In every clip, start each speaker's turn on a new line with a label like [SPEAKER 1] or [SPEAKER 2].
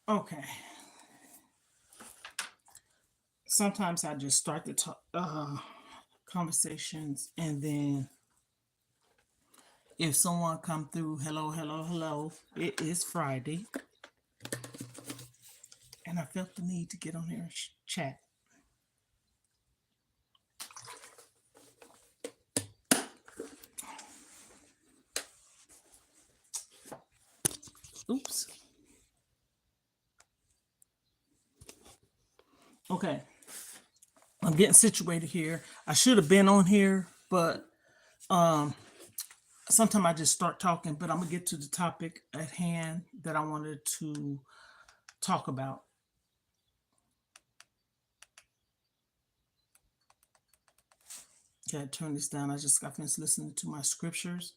[SPEAKER 1] Okay. Sometimes I just start the conversations, and then if someone come through, hello, hello, hello. It is Friday, and I felt the need to get on here and chat. Oops. Okay. I'm getting situated here. I should have been on here, but sometimes I just start talking. But I'm gonna get to the topic at hand that I wanted to talk about. Okay, turn this down. I just got finished listening to my scriptures,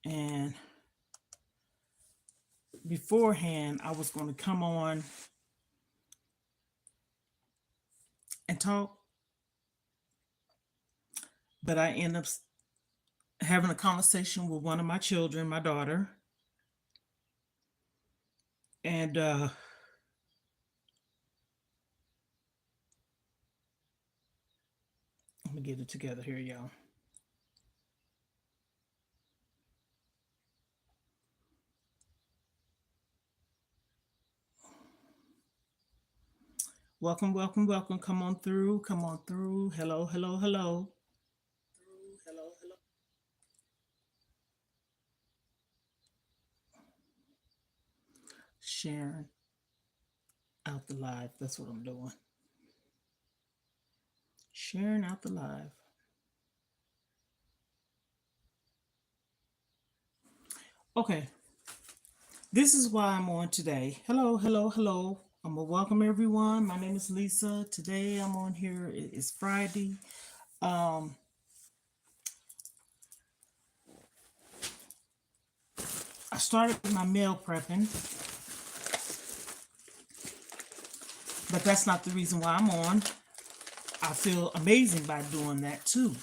[SPEAKER 1] and beforehand, I was going to come on and talk, but I end up having a conversation with one of my children, my daughter, and let me get it together here, y'all. Welcome, welcome, welcome. Come on through. Come on through. Hello, hello, hello. Hello, hello. Sharing out the live. That's what I'm doing. Sharing out the live. Okay. This is why I'm on today. Hello, hello, hello. I'm gonna welcome everyone. My name is Lisa. Today I'm on here. It is Friday. Um, I started my meal prepping, but that's not the reason why I'm on. I feel amazing by doing that too.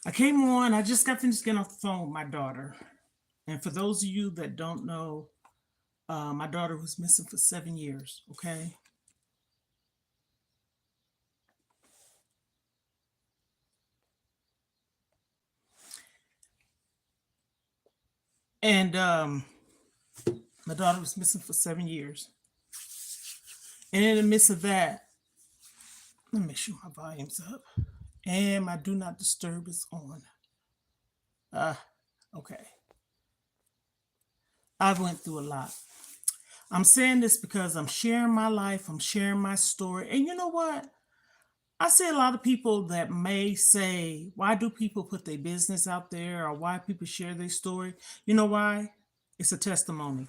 [SPEAKER 1] I came on, I just got finished getting off the phone with my daughter. And for those of you that don't know, my daughter was missing for 7 years, okay? And my daughter was missing for 7 years. And in the midst of that, let me make sure my volume's up. And my do not disturb is on. Okay. I've went through a lot. I'm saying this because I'm sharing my life, I'm sharing my story. And you know what? I see a lot of people that may say, why do people put their business out there or why people share their story? You know why? It's a testimony.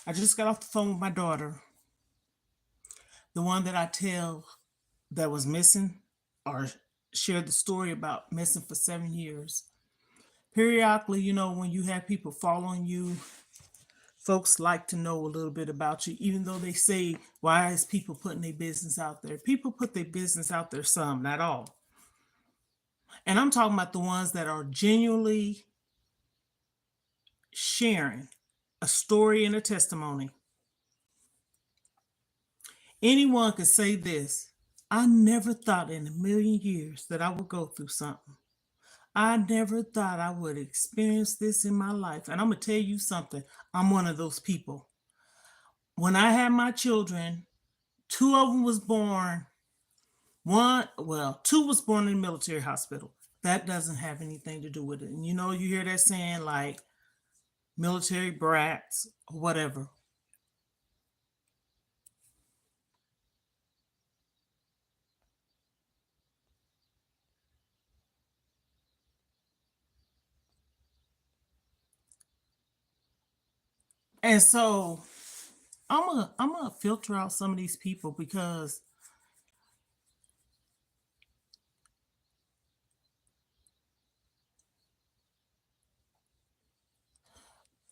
[SPEAKER 1] I just got off the phone with my daughter, the one that I tell that was missing or shared the story about missing for 7 years. Periodically, when you have people following you, folks like to know a little bit about you, even though they say, why is people putting their business out there? People put their business out there some, not all. And I'm talking about the ones that are genuinely sharing a story and a testimony. Anyone could say this: I never thought in a million years that I would go through something. I never thought I would experience this in my life. And I'm going to tell you something. I'm one of those people. When I had my children, two of them was born. Two was born in a military hospital. That doesn't have anything to do with it. And you hear that saying like military brats or whatever. And so I'm gonna filter out some of these people because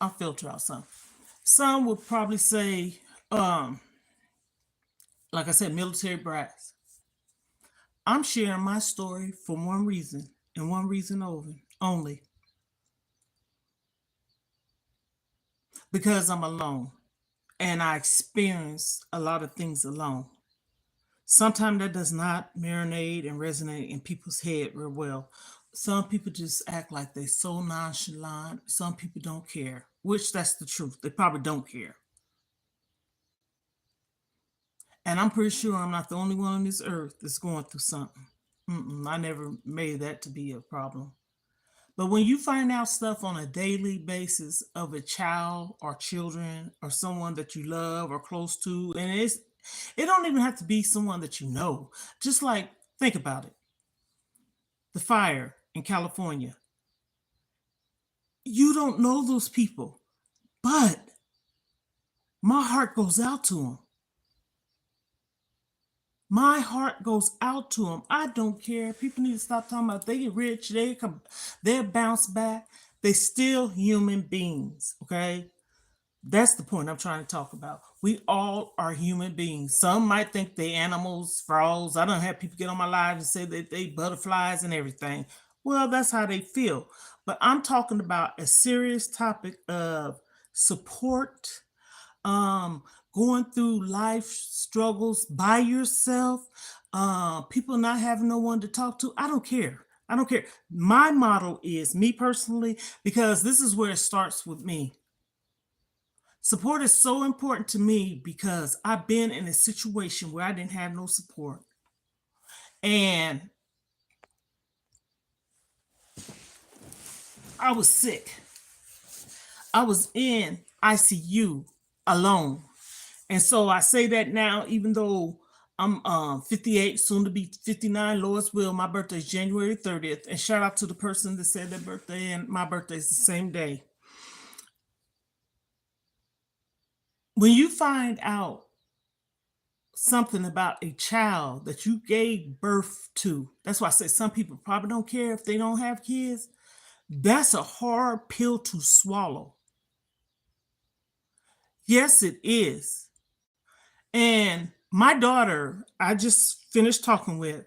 [SPEAKER 1] I'll filter out some. Some would probably say, like I said, military brats. I'm sharing my story for one reason and one reason only, because I'm alone. and I experience a lot of things alone. Sometimes that does not marinate and resonate in people's head real well. Some people just act like they so nonchalant. Some people don't care, which that's the truth. They probably don't care. And I'm pretty sure I'm not the only one on this earth that's going through something. I never made that to be a problem. But when you find out stuff on a daily basis of a child or children or someone that you love or close to, and it don't even have to be someone that you know. Just like think about it. The fire in California. You don't know those people, but my heart goes out to them. My heart goes out to them. I don't care. People need to stop talking about they get rich, they'll bounce back. They still human beings, okay? That's the point I'm trying to talk about. We all are human beings. Some might think they animals, frogs. I don't have people get on my live and say that they butterflies and everything. Well, that's how they feel. But I'm talking about a serious topic of support, um, going through life struggles by yourself, people not having no one to talk to. I don't care. I don't care. My motto is me personally, because this is where it starts with me. Support is so important to me because I've been in a situation where I didn't have no support. And I was sick. I was in ICU alone. And so I say that now, even though I'm 58, soon to be 59, Lord's will. My birthday is January 30th. And shout out to the person that said their birthday, and my birthday is the same day. When you find out something about a child that you gave birth to, that's why I say some people probably don't care if they don't have kids. That's a hard pill to swallow. Yes, it is. And my daughter, I just finished talking with,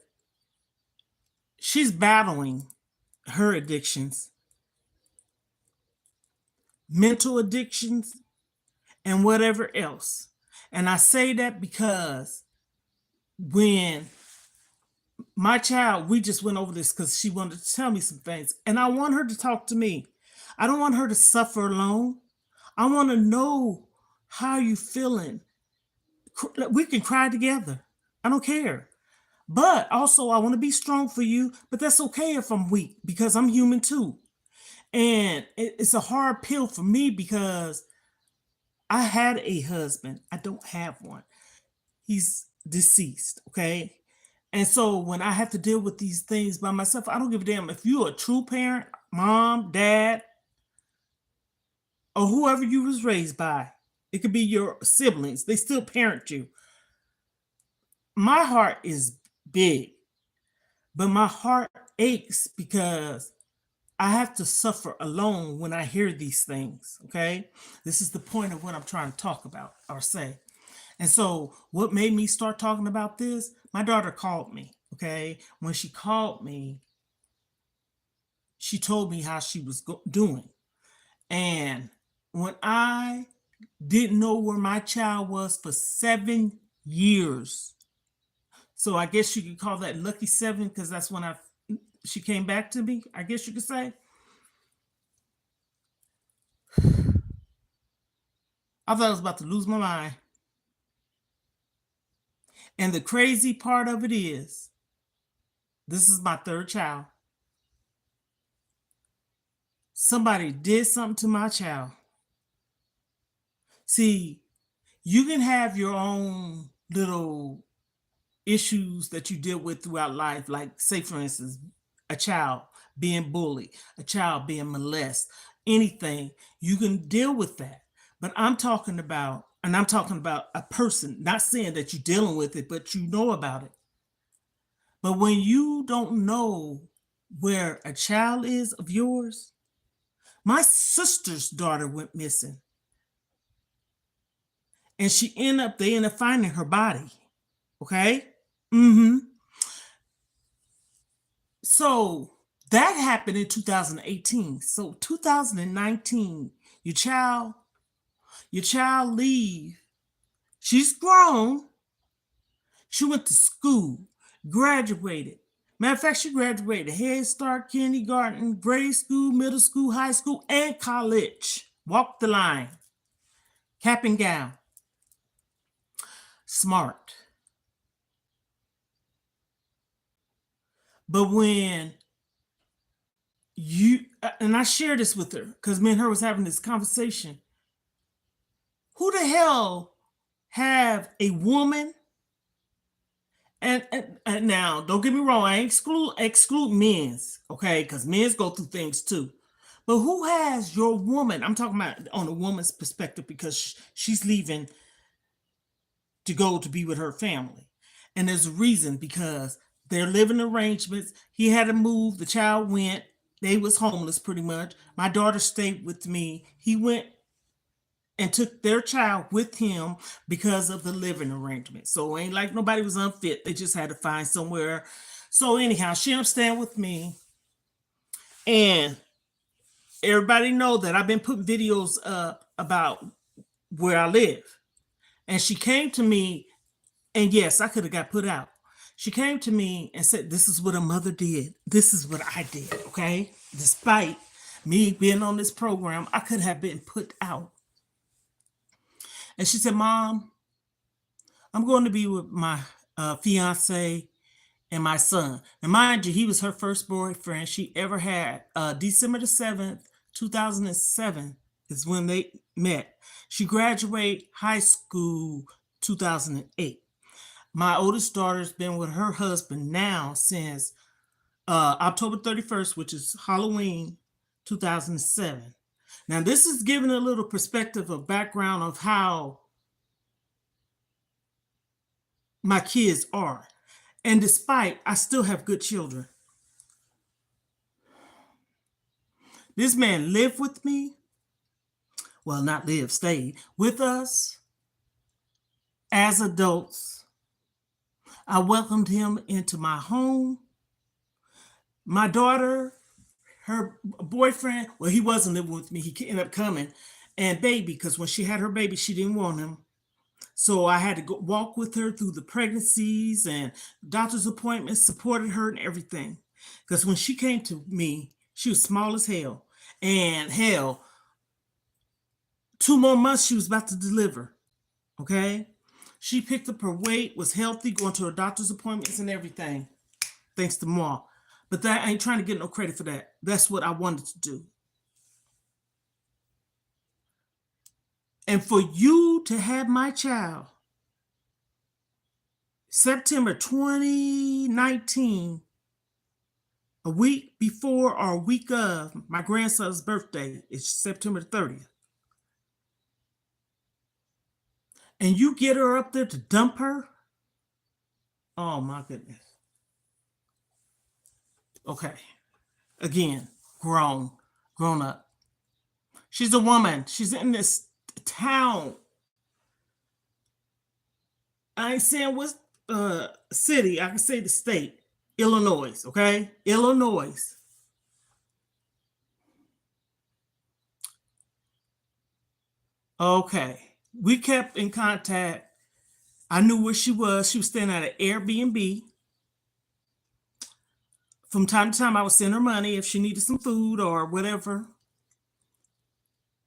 [SPEAKER 1] she's battling her addictions, mental addictions, and whatever else. And I say that because when my child, we just went over this because she wanted to tell me some things, and I want her to talk to me. I don't want her to suffer alone. I want to know how you feeling. We can cry together. I don't care. But also, I want to be strong for you, but that's okay if I'm weak because I'm human too. And it's a hard pill for me because I had a husband. I don't have one. He's deceased, okay? And so when I have to deal with these things by myself, I don't give a damn if you're a true parent, mom, dad, or whoever you was raised by. It could be your siblings. They still parent you. My heart is big, but my heart aches because I have to suffer alone when I hear these things, okay? This is the point of what I'm trying to talk about or say. And so, what made me start talking about this? My daughter called me, okay? When she called me, she told me how she was doing. And when I didn't know where my child was for 7 years, so I guess you could call that lucky seven because that's when she came back to me, I guess you could say. I thought I was about to lose my mind. And the crazy part of it is, this is my third child. Somebody did something to my child. See, you can have your own little issues that you deal with throughout life, like, say, for instance, a child being bullied, a child being molested, anything. You can deal with that. But I'm talking about a person, not saying that you're dealing with it, but you know about it. But when you don't know where a child is of yours, my sister's daughter went missing. And they end up finding her body. Okay? Mm-hmm. So that happened in 2018. So 2019, your child leave She's grown. She went to school, graduated. Matter of fact, she graduated Head Start, kindergarten, grade school, middle school, high school, and college. Walked the line. Cap and gown. Smart. But when and I shared this with her because me and her was having this conversation. Who the hell have a woman? And now, don't get me wrong, I exclude men's, okay? Because men's go through things too. But who has your woman? I'm talking about on a woman's perspective because she's leaving to go to be with her family. And there's a reason because their living arrangements, he had to move, the child went, they was homeless pretty much. My daughter stayed with me. He went and took their child with him because of the living arrangement. So it ain't like nobody was unfit. They just had to find somewhere. So anyhow, she ended up staying with me. And everybody know that I've been putting videos up about where I live. And she came to me, and yes, I could have got put out. She came to me and said, this is what a mother did. This is what I did, okay? Despite me being on this program, I could have been put out. And she said, Mom, I'm going to be with my fiance and my son. And mind you, he was her first boyfriend she ever had. December the 7th, 2007 is when they met. She graduated high school 2008. My oldest daughter's been with her husband now since October 31st, which is Halloween 2007. Now, this is giving a little perspective of background of how my kids are. And despite, I still have good children. This man lived with me. Well, not lived, stayed with us as adults. I welcomed him into my home. My daughter, her boyfriend, well, he wasn't living with me. He ended up coming. And baby, because when she had her baby, she didn't want him. So I had to go walk with her through the pregnancies and doctor's appointments, supported her and everything. Because when she came to me, she was small as hell. And hell, 2 more months she was about to deliver. Okay? She picked up her weight, was healthy, going to her doctor's appointments and everything. Thanks to Ma. But that I ain't trying to get no credit for that. That's what I wanted to do. And for you to have my child, September 2019, a week before or a week of my grandson's birthday, is September 30th. And you get her up there to dump her? Oh my goodness. Okay. Again, grown up. She's a woman. She's in this town. I ain't saying what city. I can say the state. Illinois, okay? Illinois. Okay. We kept in contact. I knew where she was. She was staying at an Airbnb. From time to time, I would send her money if she needed some food or whatever.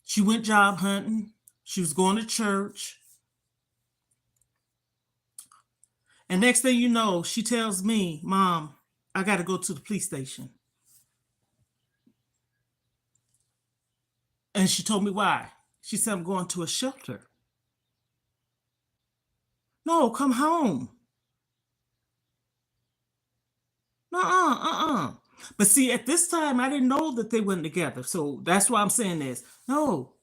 [SPEAKER 1] She went job hunting. She was going to church. And next thing you know, she tells me, Mom, I got to go to the police station. And she told me why. She said, I'm going to a shelter. No, come home. But see, at this time, I didn't know that they weren't together. So that's why I'm saying this. No,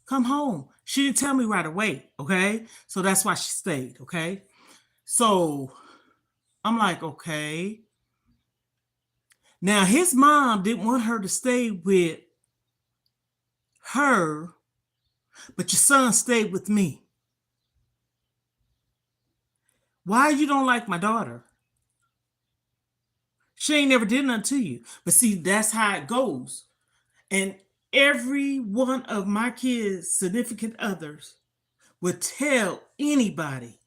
[SPEAKER 1] come home. She didn't tell me right away, okay? So that's why she stayed, okay? So I'm like, okay. Now, his mom didn't want her to stay with her, but your son stayed with me. Why you don't like my daughter? She ain't never did nothing to you. But see, that's how it goes. And every one of my kids' significant others would tell anybody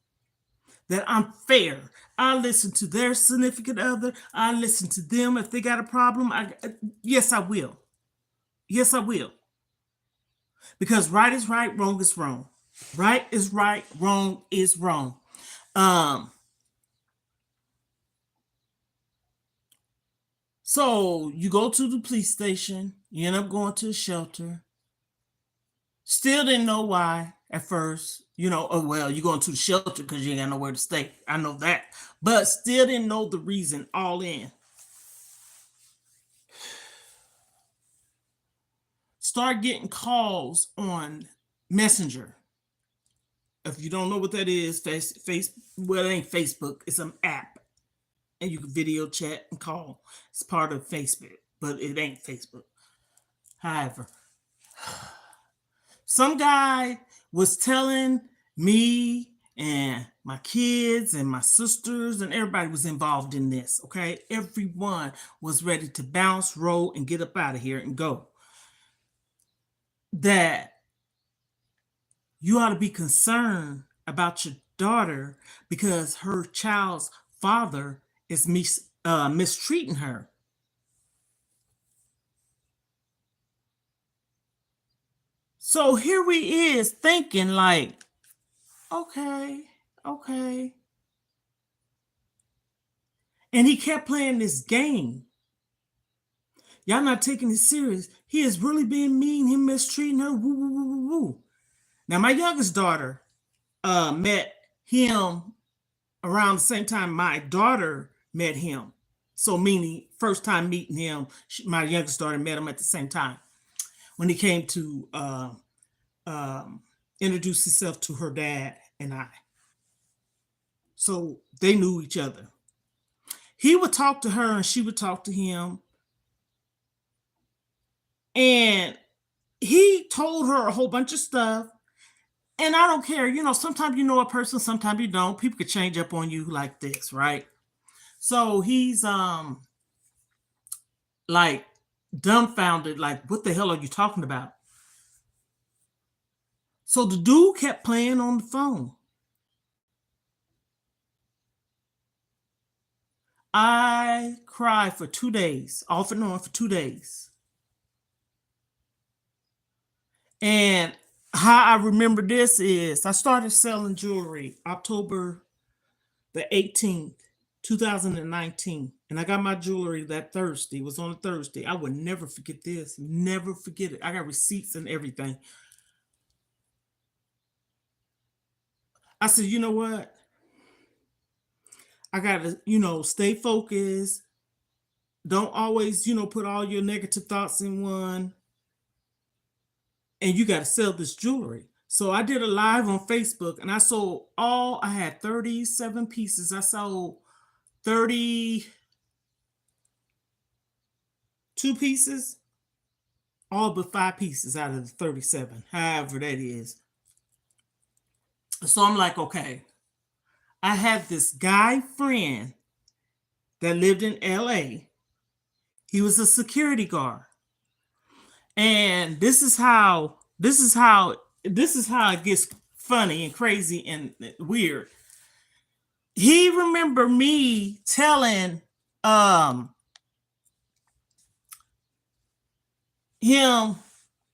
[SPEAKER 1] that I'm fair. I listen to their significant other. I listen to them if they got a problem. Yes, I will. Yes, I will. Because right is right, wrong is wrong. Right is right, wrong is wrong. Um, so you go to the police station, you end up going to the shelter. Still didn't know why at first. Oh well, you're going to the shelter because you ain't got nowhere to stay. I know that. But still didn't know the reason all in. Start getting calls on Messenger. If you don't know what that is, well, it ain't Facebook, it's an app. And you can video chat and call. It's part of Facebook, but it ain't Facebook. However, some guy was telling me and my kids and my sisters and everybody was involved in this, okay? Everyone was ready to bounce, roll, and get up out of here and go. That you ought to be concerned about your daughter because her child's father is mistreating her. So here we is thinking like, okay. And he kept playing this game. Y'all not taking it serious. He is really being mean. Him mistreating her. Woo, woo, woo, woo, woo. Now, my youngest daughter met him around the same time my daughter met him. So, meaning, first time meeting him, my youngest daughter met him at the same time when he came to introduce himself to her dad and I. So, they knew each other. He would talk to her and she would talk to him. And he told her a whole bunch of stuff. And I don't care, sometimes you know a person, sometimes you don't. People could change up on you like this, right? So he's like dumbfounded, like, what the hell are you talking about? So the dude kept playing on the phone. I cried for 2 days, off and on for 2 days. And how I remember this is I started selling jewelry October the 18th, 2019. And I got my jewelry that Thursday. It was on a Thursday. I would never forget this. Never forget it. I got receipts and everything. I said, you know what? I got to, stay focused. Don't always, put all your negative thoughts in one. And you got to sell this jewelry. So I did a live on Facebook and I had 37 pieces. I sold 32 pieces, all but 5 pieces out of the 37, however that is. So I'm like, okay, I had this guy friend that lived in LA. He was a security guard. And this is how it gets funny and crazy and weird. He remembered me telling him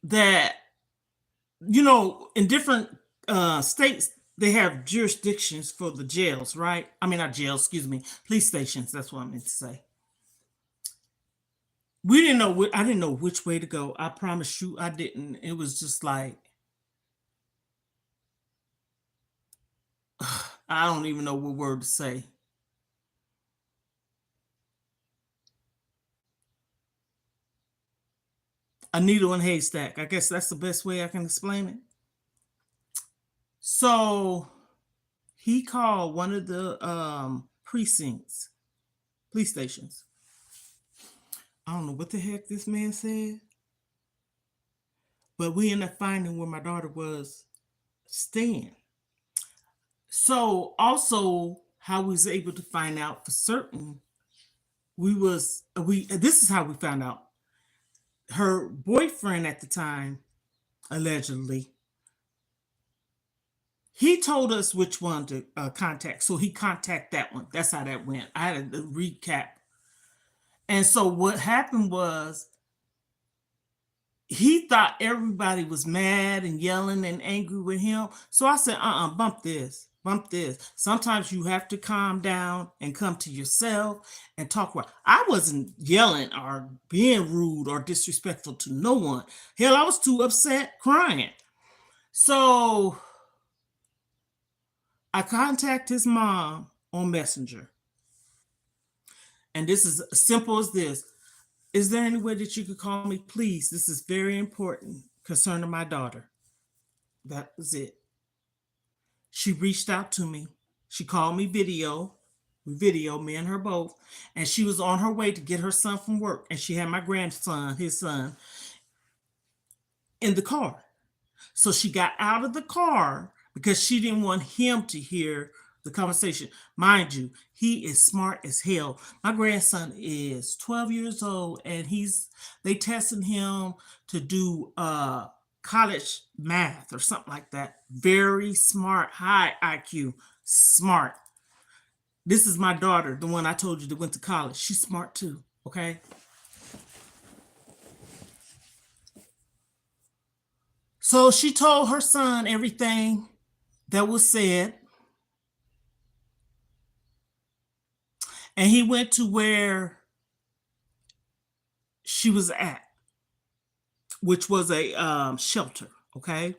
[SPEAKER 1] that, in different states, they have jurisdictions for the jails, right? I mean, not jails, excuse me, police stations. That's what I meant to say. I didn't know which way to go. I promise you, I didn't. It was just like, I don't even know what word to say. A needle in a haystack. I guess that's the best way I can explain it. So he called one of the precincts, police stations. I don't know what the heck this man said, but we ended up finding where my daughter was staying. So also how we was able to find out for certain, this is how we found out. Her boyfriend at the time, allegedly, He told us which one to contact, so he contacted that one. That's how that went. I had to recap. And so what happened was he thought everybody was mad and yelling and angry with him. So I said, bump this, bump this. Sometimes you have to calm down and come to yourself and talk about. I wasn't yelling or being rude or disrespectful to no one. Hell, I was too upset crying. So I contact his mom on Messenger. And this is as simple as this. Is there any way that you could call me, please? This is very important concerning my daughter. That was it. She reached out to me. She called me video, me and her both. And she was on her way to get her son from work. And she had my grandson, his son, in the car. So she got out of the car because she didn't want him to hear the conversation. Mind you, he is smart as hell. My grandson is 12 years old and they testing him to do college math or something like that. Very smart, high IQ, smart. This is my daughter, the one I told you that went to college. She's smart too, okay? So she told her son everything that was said. And he went to where she was at, which was a shelter, okay?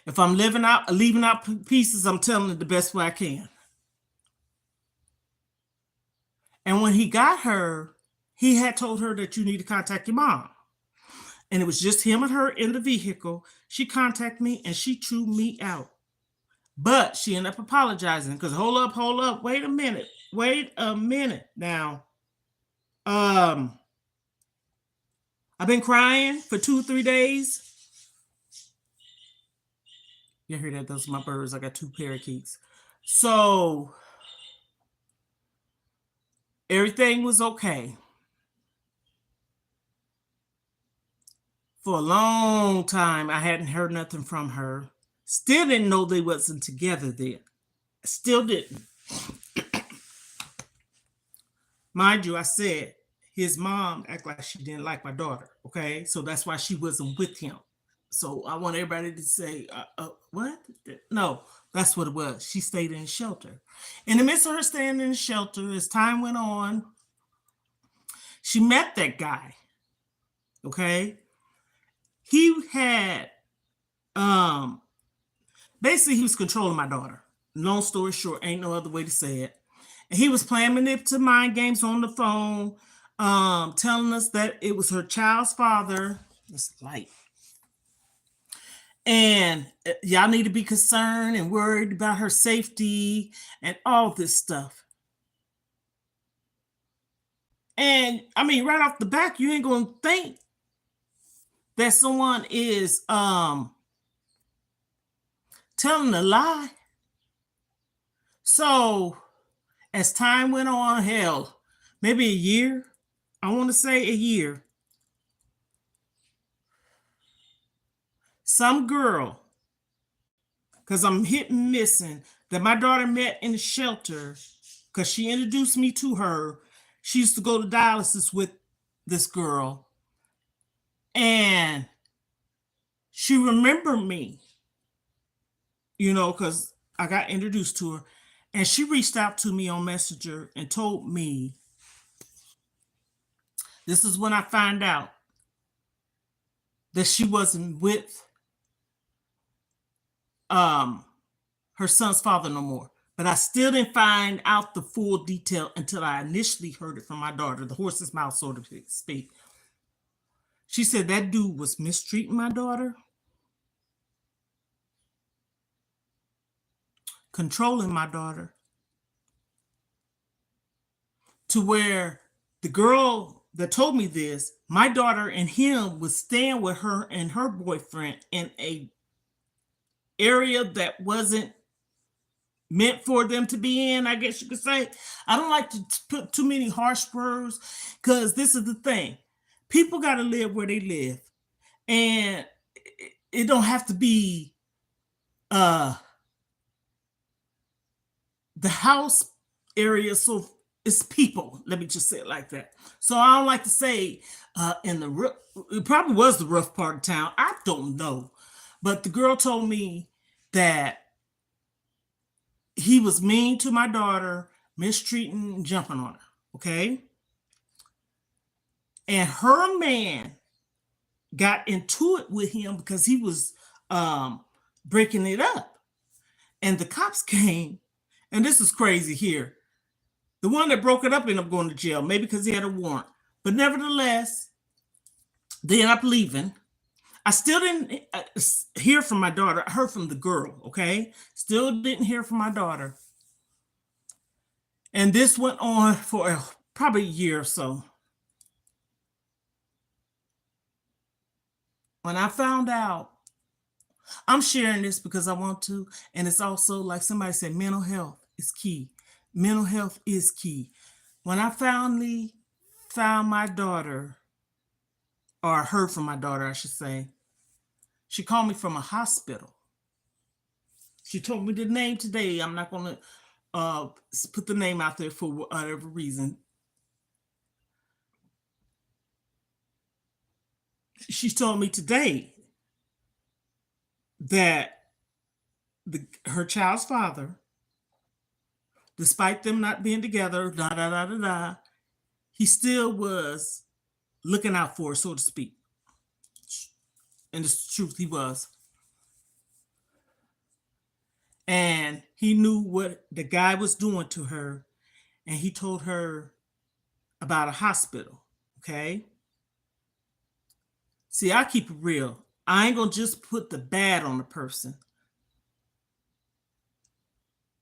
[SPEAKER 1] If I'm leaving out pieces, I'm telling it the best way I can. And when he got her, he had told her that you need to contact your mom. And it was just him and her in the vehicle. She contacted me and she chewed me out. But she ended up apologizing because hold up, wait a minute. Now, I've been crying for 2-3 days. You hear that? Those are my birds. I got 2 parakeets. So everything was okay. For a long time, I hadn't heard nothing from her. Still didn't know they wasn't together then. Still didn't. Mind you, I said his mom acted like she didn't like my daughter, okay? So that's why she wasn't with him. So I want everybody to say, what? No, that's what it was. She stayed in shelter. In the midst of her staying in shelter, as time went on, she met that guy, okay? He had, basically he was controlling my daughter. Long story short, ain't no other way to say it. And he was playing manipulative mind games on the phone, telling us that it was her child's father. It's light. And y'all need to be concerned and worried about her safety and all this stuff. And I mean, right off the back, you ain't gonna think that someone is telling a lie. So as time went on, hell, maybe a year, I want to say a year, some girl, because I'm hit and missing, that my daughter met in the shelter, because she introduced me to her. She used to go to dialysis with this girl, and she remembered me, because I got introduced to her, and she reached out to me on Messenger and told me, this is when I find out that she wasn't with her son's father no more. But I still didn't find out the full detail until I initially heard it from my daughter, the horse's mouth, so to speak. She said that dude was mistreating my daughter, controlling my daughter, to where the girl that told me this, my daughter and him was staying with her and her boyfriend in a area that wasn't meant for them to be in, I guess you could say. I don't like to put too many harsh words, because this is the thing. People got to live where they live. And it don't have to be uh the house area, so it's people, let me just say it like that. So I don't like to say in the it probably was the rough part of town, I don't know, but the girl told me that he was mean to my daughter, mistreating and jumping on her, okay? And her man got into it with him because he was um breaking it up, and the cops came. And this is crazy here. The one that broke it up ended up going to jail, maybe because he had a warrant. But nevertheless, they ended up leaving. I still didn't hear from my daughter. I heard from the girl, okay? Still didn't hear from my daughter. And this went on for probably a year or so. When I found out, I'm sharing this because I want to, and it's also like somebody said, mental health is key. Mental health is key. When I finally found my daughter, or heard from my daughter, I should say, she called me from a hospital. She told me the name today. I'm not going to put the name out there for whatever reason. She told me today that her child's father, despite them not being together, da da da da da, he still was looking out for her, so to speak. And it's the truth, he was. And he knew what the guy was doing to her, and he told her about a hospital, okay? See, I keep it real. I ain't gonna just put the bad on the person.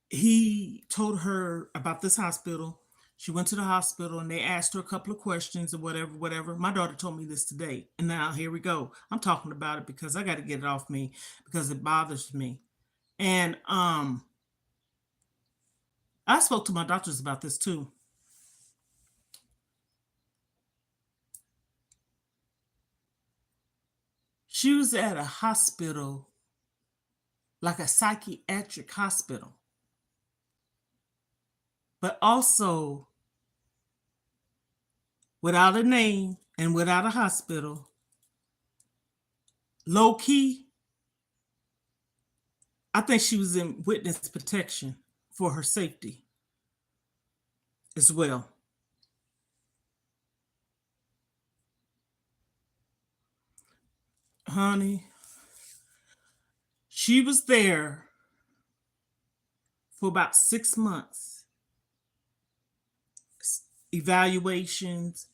[SPEAKER 1] He told her about this hospital. She went to the hospital and they asked her a couple of questions or whatever, whatever. My daughter told me this today. And now here we go. I'm talking about it because I got to get it off me because it bothers me. And I spoke to my doctors about this too. She was at a hospital, like a psychiatric hospital, but also without a name and without a hospital, low key, I think she was in witness protection for her safety as well. Honey, she was there for about 6 months. Evaluations.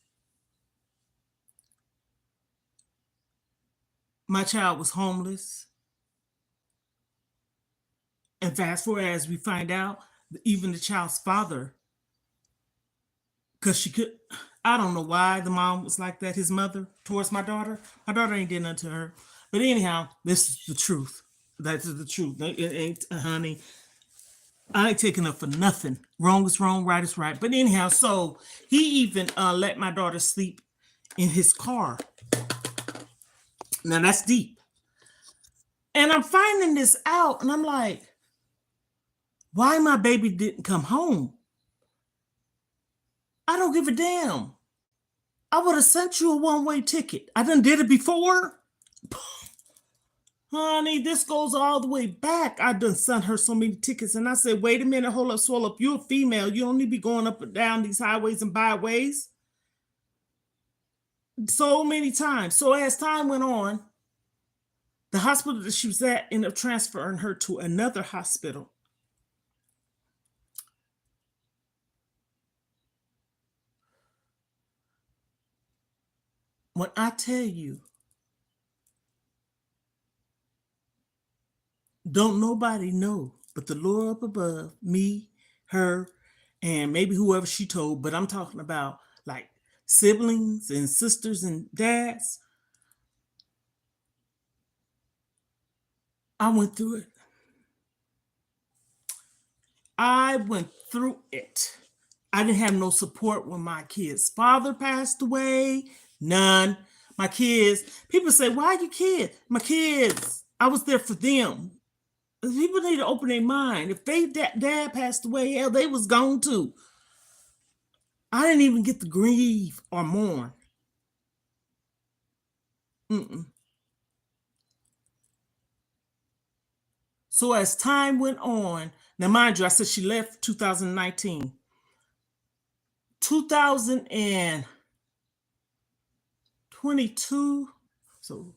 [SPEAKER 1] My child was homeless. And fast forward, as we find out, even the child's father, because she could, I don't know why the mom was like that, his mother, towards my daughter. My daughter ain't did nothing to her. But anyhow, this is the truth. That is the truth. It ain't, honey, I ain't taking up for nothing. Wrong is wrong, right is right. But anyhow, so he even let my daughter sleep in his car. Now that's deep. And I'm finding this out, and I'm like, why my baby didn't come home? I don't give a damn. I would have sent you a one-way ticket. I done did it before. Honey, this goes all the way back. I done sent her so many tickets. And I said, wait a minute, hold up, swallow up. You're a female. You don't need to be going up and down these highways and byways. So many times. So as time went on, the hospital that she was at ended up transferring her to another hospital. When I tell you, don't nobody know but the Lord up above, me, her, and maybe whoever she told, but I'm talking about like siblings and sisters and dads. I went through it. I went through it. I didn't have no support when my kid's father passed away. None. My kids, people say, why are you kids? My kids, I was there for them. People need to open their mind. If they dad passed away, hell, they was gone too. I didn't even get to grieve or mourn. Mm-mm. So as time went on, now mind you, I said she left 2019. 2022. So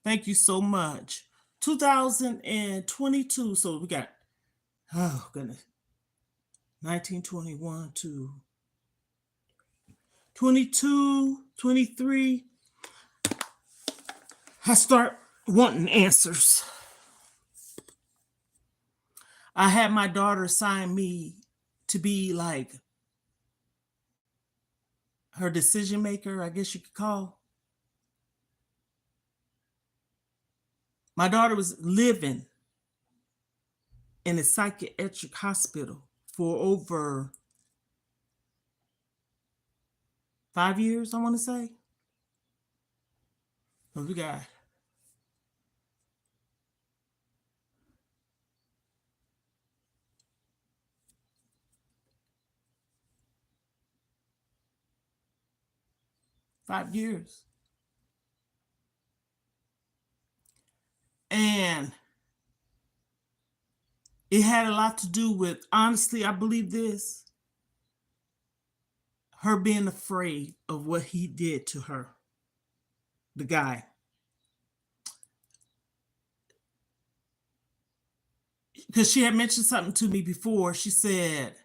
[SPEAKER 1] thank you so much. 2022. So we got, oh goodness, 1921 to 22, 23. I start wanting answers. I had my daughter sign me to be like her decision maker, I guess you could call. My daughter was living in a psychiatric hospital for over 5 years, I want to say. So we got 5 years. And it had a lot to do with, honestly, I believe this, her being afraid of what he did to her, the guy. Because she had mentioned something to me before. She said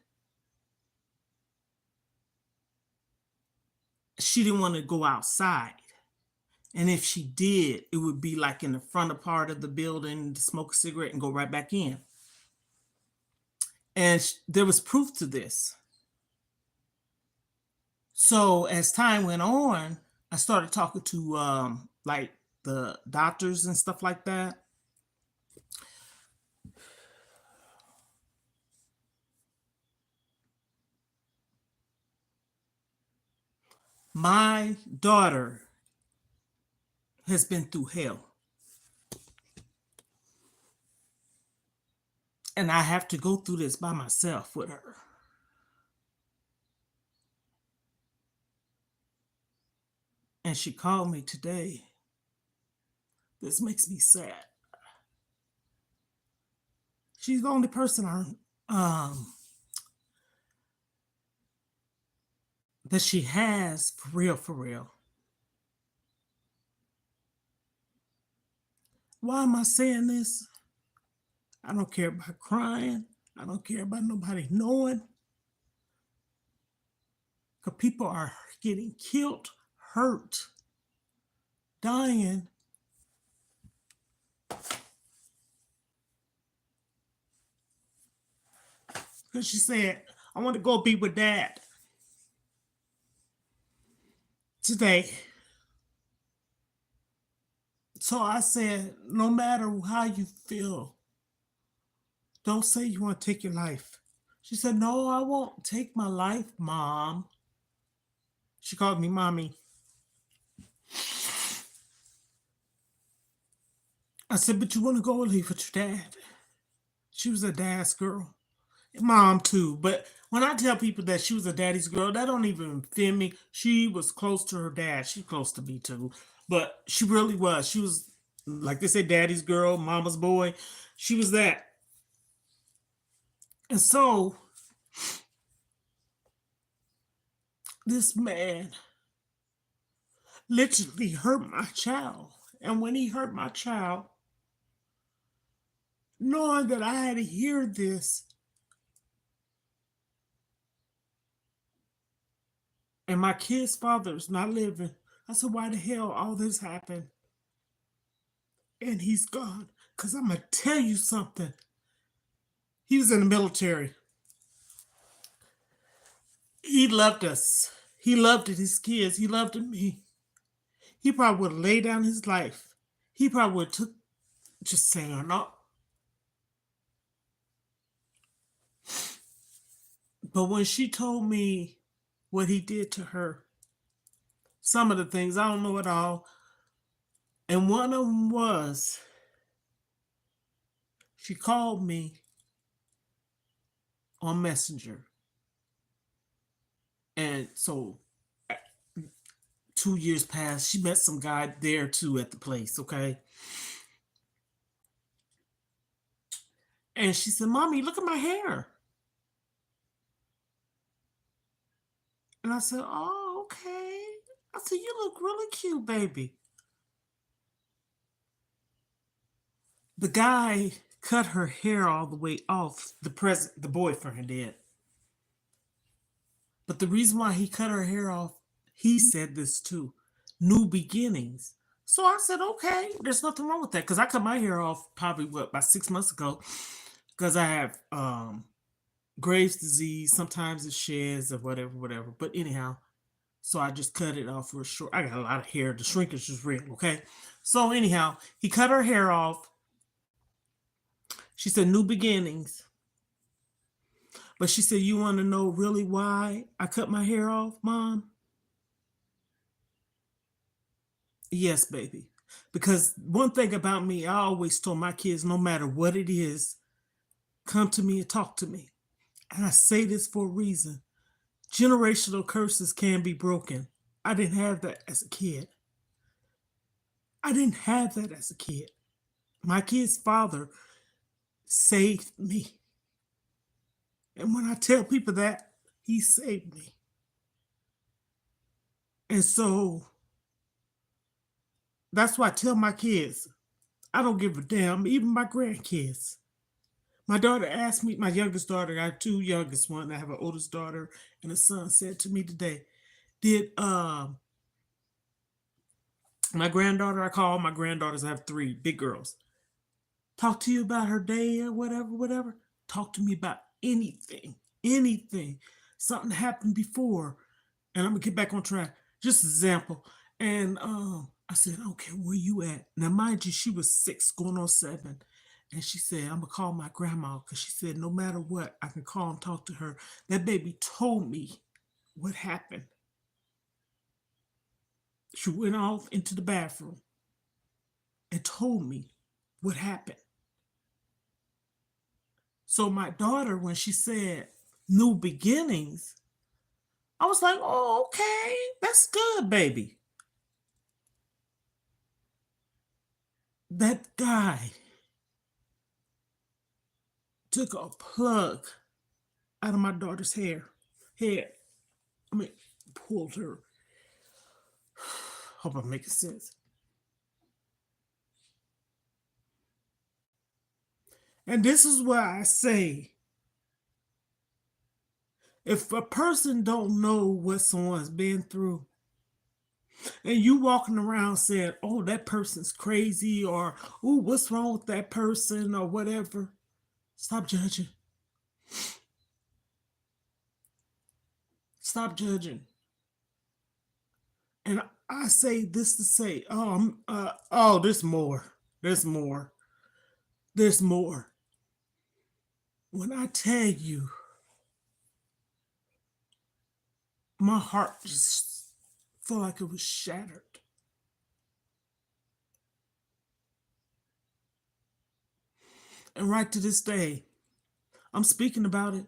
[SPEAKER 1] she didn't want to go outside. And if she did, it would be like in the front part of the building to smoke a cigarette and go right back in. And there was proof to this. So as time went on, I started talking to like the doctors and stuff like that. My daughter has been through hell. And I have to go through this by myself with her. And she called me today. This makes me sad. She's the only person that she has for real, for real. Why am I saying this? I don't care about crying. I don't care about nobody knowing. Because people are getting killed, hurt, dying. Because she said, I want to go be with dad today. So I said, no matter how you feel, don't say you want to take your life. She said, no, I won't take my life, Mom. She called me Mommy. I said, but you want to go and leave with your dad. She was a dad's girl. Mom too. But when I tell people that she was a daddy's girl, that don't even feel me. She was close to her dad. She's close to me too. But she really was. She was, like they say, daddy's girl, mama's boy. She was that. And so this man literally hurt my child. And when he hurt my child, knowing that I had to hear this, and my kid's father is not living, I said, why the hell all this happened? And he's gone. Because I'm going to tell you something. He was in the military. He loved us. He loved his kids. He loved me. He probably would have laid down his life. He probably would have took, just saying, no. But when she told me what he did to her, some of the things, I don't know it all, And one of them was, she called me on Messenger. And so 2 years passed. She met some guy there too at the place, okay? And she said, Mommy, look at my hair. And I said, Oh, okay. I said, You look really cute, baby. The guy cut her hair all the way off, the boyfriend did. But the reason why he cut her hair off, he said this too. New beginnings. So I said, okay, there's nothing wrong with that. Because I cut my hair off probably about 6 months ago. Because I have Graves' disease. Sometimes it sheds or whatever. But anyhow, so I just cut it off real short. I got a lot of hair. The shrinkage is real, okay? So anyhow, he cut her hair off. She said, new beginnings. But she said, you want to know really why I cut my hair off, Mom? Yes, baby. Because one thing about me, I always told my kids, no matter what it is, come to me and talk to me. And I say this for a reason. Generational curses can be broken. I didn't have that as a kid. I didn't have that as a kid. My kid's father saved me. And when I tell people that, he saved me. And so that's why I tell my kids, I don't give a damn, even my grandkids. My daughter asked me, my youngest daughter, I have two youngest ones, I have an oldest daughter and a son, said to me today, did my granddaughter, I call my granddaughters, I have three big girls, talk to you about her day or whatever. Talk to me about anything. Something happened before, and I'm gonna get back on track. Just an example. And I said, okay, where you at? Now, mind you, she was 6 going on 7. And she said, I'm gonna call my grandma because she said, no matter what, I can call and talk to her. That baby told me what happened. She went off into the bathroom and told me what happened. So my daughter, when she said new beginnings, I was like, oh, okay, that's good, baby. That guy took a plug out of my daughter's hair. Pulled her. Hope I'm making sense. And this is why I say, if a person don't know what someone's been through, and you walking around saying, oh, that person's crazy, or, oh, what's wrong with that person, or whatever, stop judging. Stop judging. And I say this to say, there's more. There's more. There's more. When I tell you, my heart just felt like it was shattered. And right to this day, I'm speaking about it.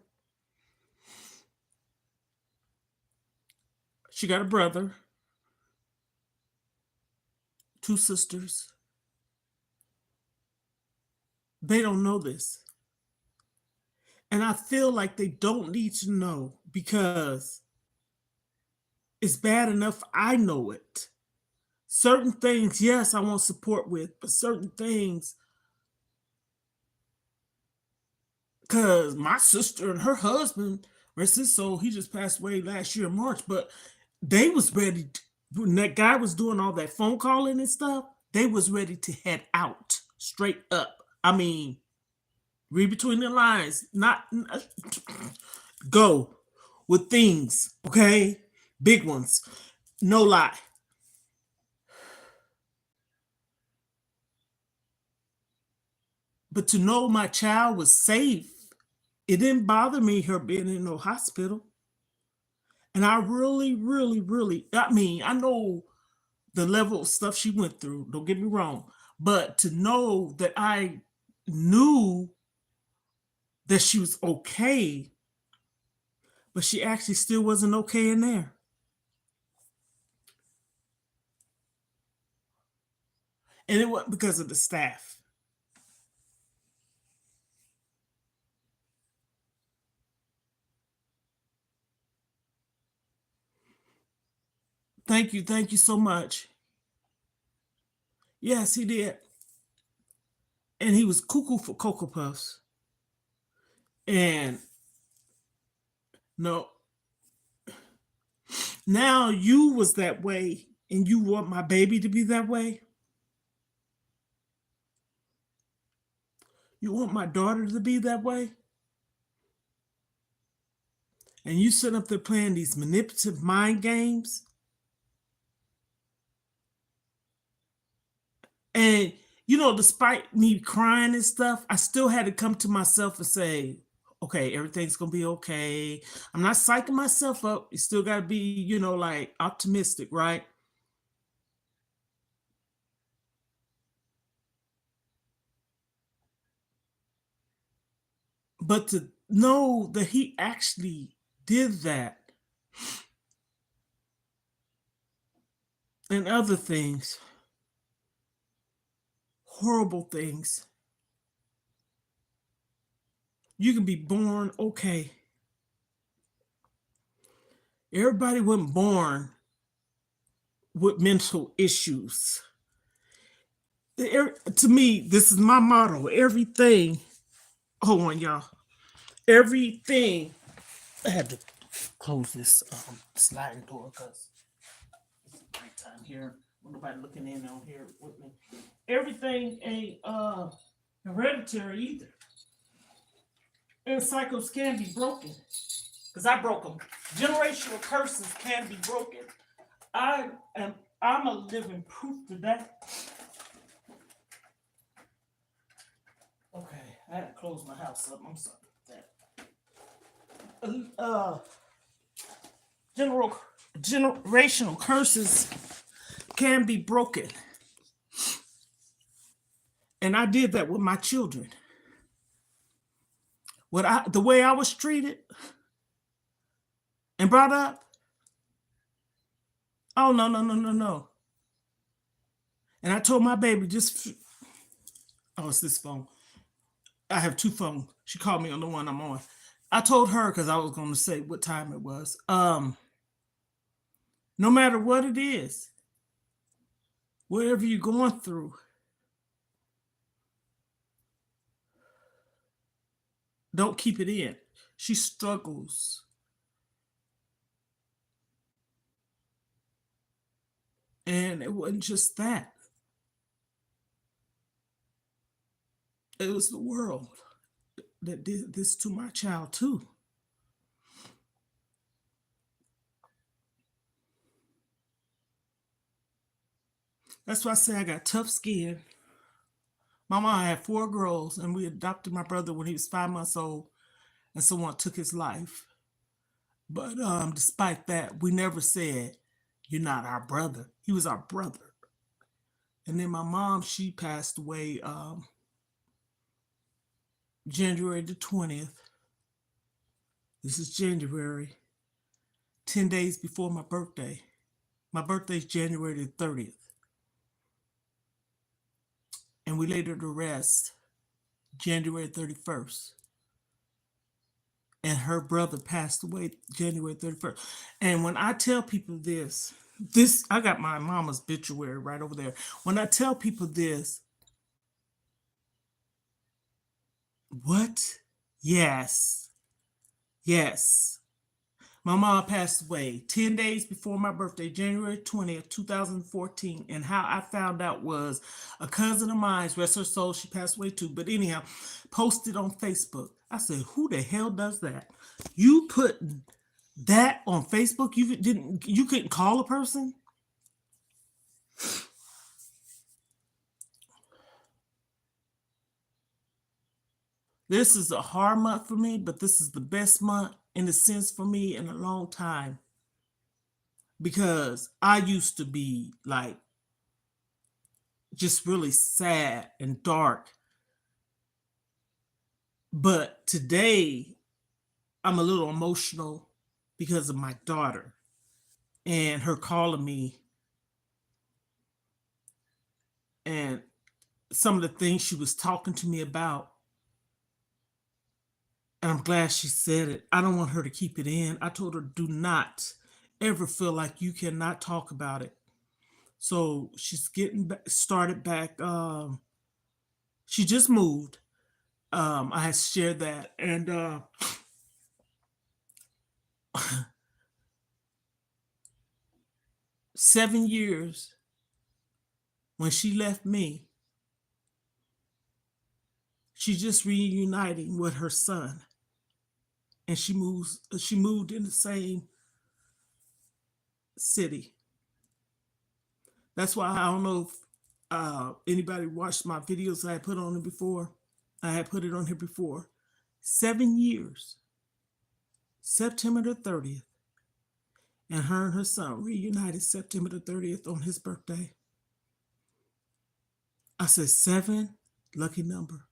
[SPEAKER 1] She got a brother, 2 sisters. They don't know this. And I feel like they don't need to know because it's bad enough I know it. Certain things, yes, I want support with, but certain things, because my sister and her husband, rest his soul, he just passed away last year in March, but they was ready to, when that guy was doing all that phone calling and stuff, they was ready to head out straight up. I mean, read between the lines, not go with things, okay? Big ones, no lie. But to know my child was safe, it didn't bother me her being in no hospital. And I really, I know the level of stuff she went through. Don't get me wrong. But to know that I knew that she was okay, but she actually still wasn't okay in there. And it wasn't because of the staff. Thank you. Thank you so much. Yes, he did. And he was cuckoo for Cocoa Puffs. And no, now you was that way and you want my baby to be that way. You want my daughter to be that way. And you sit up there playing these manipulative mind games. And, despite me crying and stuff, I still had to come to myself and say, okay, everything's going to be okay. I'm not psyching myself up. You still got to be, like optimistic, right? But to know that he actually did that and other things, horrible things. You can be born okay. Everybody wasn't born with mental issues. To me, this is my motto. Everything, hold on, y'all. Everything, I had to close this sliding door because it's nighttime here. Nobody looking in on here with me. Everything ain't hereditary either. And cycles can be broken. Because I broke them. Generational curses can be broken. I'm a living proof to that. Okay, I had to close my house up. I'm sorry about that. Generational curses can be broken. And I did that with my children. The way I was treated and brought up. Oh, no, no, no, no, no. And I told my baby it's this phone. I have two phones. She called me on the one I'm on. I told her because I was going to say what time it was. No matter what it is, whatever you're going through, don't keep it in. She struggles. And it wasn't just that. It was the world that did this to my child too. That's why I say I got tough skin. My mom had 4 girls, and we adopted my brother when he was 5 months old, and someone took his life. But despite that, we never said, "You're not our brother." He was our brother. And then my mom, she passed away January the 20th. This is January, 10 days before my birthday. My birthday is January the 30th. And we laid her to rest January 31st. And her brother passed away January 31st. And when I tell people this, I got my mama's obituary right over there. When I tell people this, what? Yes. Yes. My mom passed away 10 days before my birthday, January 20th, 2014. And how I found out was a cousin of mine, rest her soul, she passed away too. But anyhow, posted on Facebook. I said, who the hell does that? You put that on Facebook? You couldn't call a person? This is a hard month for me, but this is the best month in a sense for me in a long time. Because I used to be like just really sad and dark. But today, I'm a little emotional because of my daughter and her calling me and some of the things she was talking to me about. And I'm glad she said it. I don't want her to keep it in. I told her, do not ever feel like you cannot talk about it. So she's getting started back. She just moved. I had shared that. And 7 years when she left me, she's just reuniting with her son. And she moved in the same city. That's why I don't know if anybody watched my videos I had put on it before. I had put it on here before. 7 years, September the 30th. And her and her son reunited September the 30th on his birthday. I said, 7, lucky number.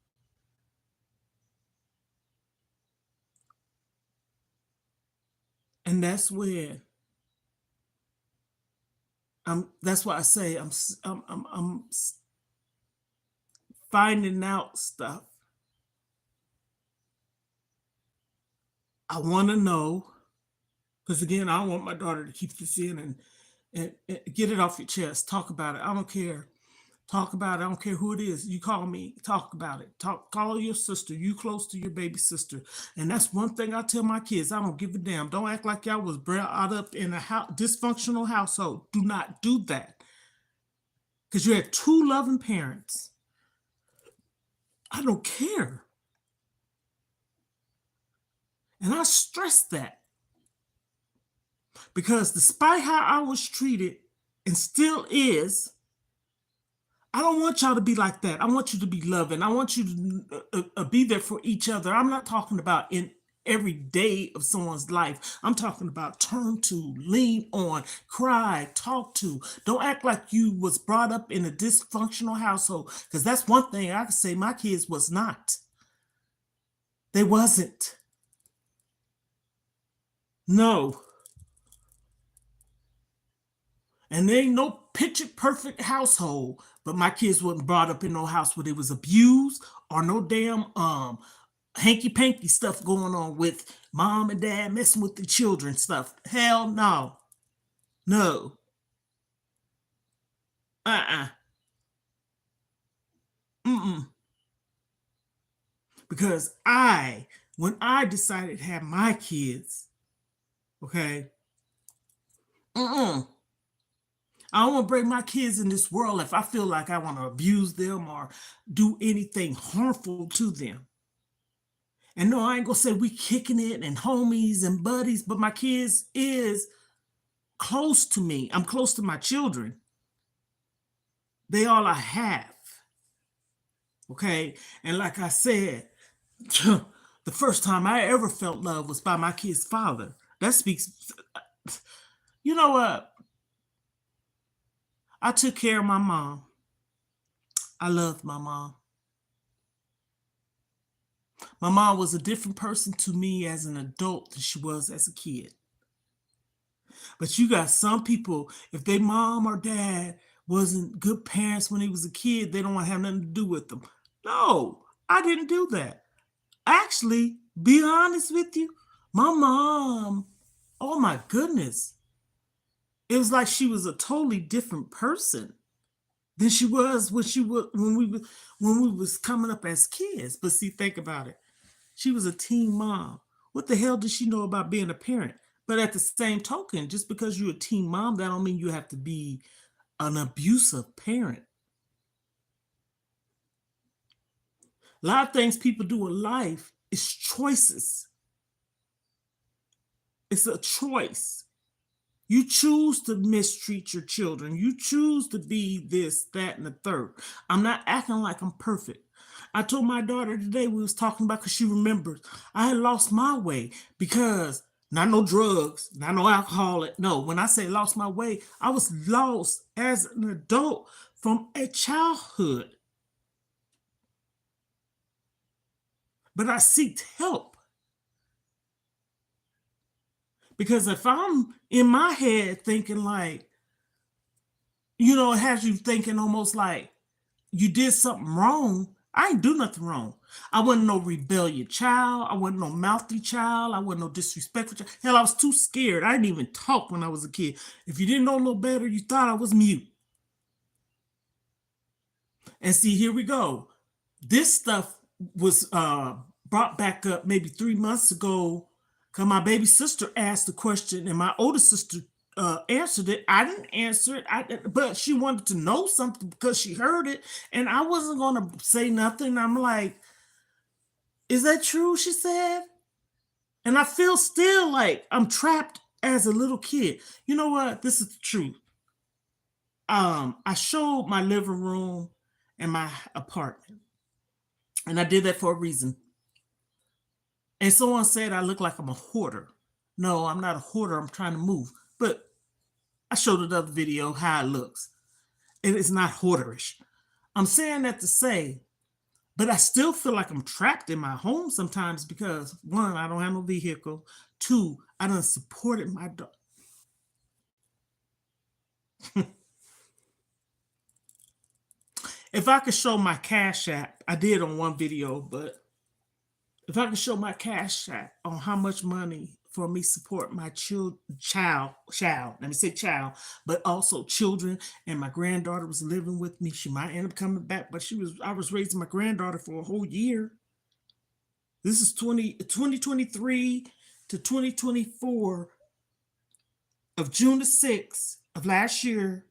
[SPEAKER 1] And that's when that's why I say I'm finding out stuff. I want to know, because again, I don't want my daughter to keep this in and get it off your chest. Talk about it. I don't care. Talk about it. I don't care who it is. You call me. Talk about it. Call your sister. You close to your baby sister. And that's one thing I tell my kids. I don't give a damn. Don't act like y'all was brought up in a dysfunctional household. Do not do that. Because you had 2 loving parents. I don't care. And I stress that. Because despite how I was treated and still is, I don't want y'all to be like that. I want you to be loving. I want you to be there for each other. I'm not talking about in every day of someone's life. I'm talking about turn to, lean on, cry, talk to. Don't act like you was brought up in a dysfunctional household, because that's one thing I can say my kids was not. They wasn't. No. And there ain't no picture perfect household, but my kids wasn't brought up in no house where they was abused or no damn hanky panky stuff going on with mom and dad messing with the children stuff. Hell no. No. Uh-uh. Mm-mm. Because when I decided to have my kids, okay, mm-mm. I don't want to bring my kids in this world if I feel like I want to abuse them or do anything harmful to them. And no, I ain't gonna say we kicking it and homies and buddies, but my kids is close to me. I'm close to my children. They all I have. Okay. And like I said, the first time I ever felt love was by my kid's father. That speaks. You know what? I took care of my mom. I loved my mom. My mom was a different person to me as an adult than she was as a kid. But you got some people, if their mom or dad wasn't good parents when he was a kid, they don't want to have nothing to do with them. No, I didn't do that. Actually, be honest with you, my mom, oh my goodness, it was like she was a totally different person than she was when we was coming up as kids. But see, think about it. She was a teen mom. What the hell did she know about being a parent? But at the same token, just because you're a teen mom, that don't mean you have to be an abusive parent. A lot of things people do in life is choices. It's a choice. You choose to mistreat your children. You choose to be this, that, and the third. I'm not acting like I'm perfect. I told my daughter today, we was talking about, because she remembers, I had lost my way because not no drugs, not no alcohol. No, when I say lost my way, I was lost as an adult from a childhood, but I seeked help. Because if I'm in my head thinking like, it has you thinking almost like you did something wrong. I ain't do nothing wrong. I wasn't no rebellious child. I wasn't no mouthy child. I wasn't no disrespectful child. Hell, I was too scared. I didn't even talk when I was a kid. If you didn't know no better, you thought I was mute. And see, here we go. This stuff was brought back up maybe 3 months ago because my baby sister asked the question and my older sister answered it. I didn't answer it, but she wanted to know something because she heard it, and I wasn't going to say nothing. I'm like, is that true? She said. And I feel still like I'm trapped as a little kid. You know what? This is the truth. I showed my living room and my apartment, and I did that for a reason. And someone said I look like I'm a hoarder. No, I'm not a hoarder. I'm trying to move. But I showed another video how it looks. It is not hoarderish. I'm saying that to say, but I still feel like I'm trapped in my home sometimes because one, I don't have no vehicle. Two, I done supported my dog. If I could show my Cash App, I did on one video, but if I could show my Cash App on how much money for me support my let me say child, but also children, and my granddaughter was living with me. She might end up coming back, but I was raising my granddaughter for a whole year. This is 2023 to 2024 of June the 6th of last year,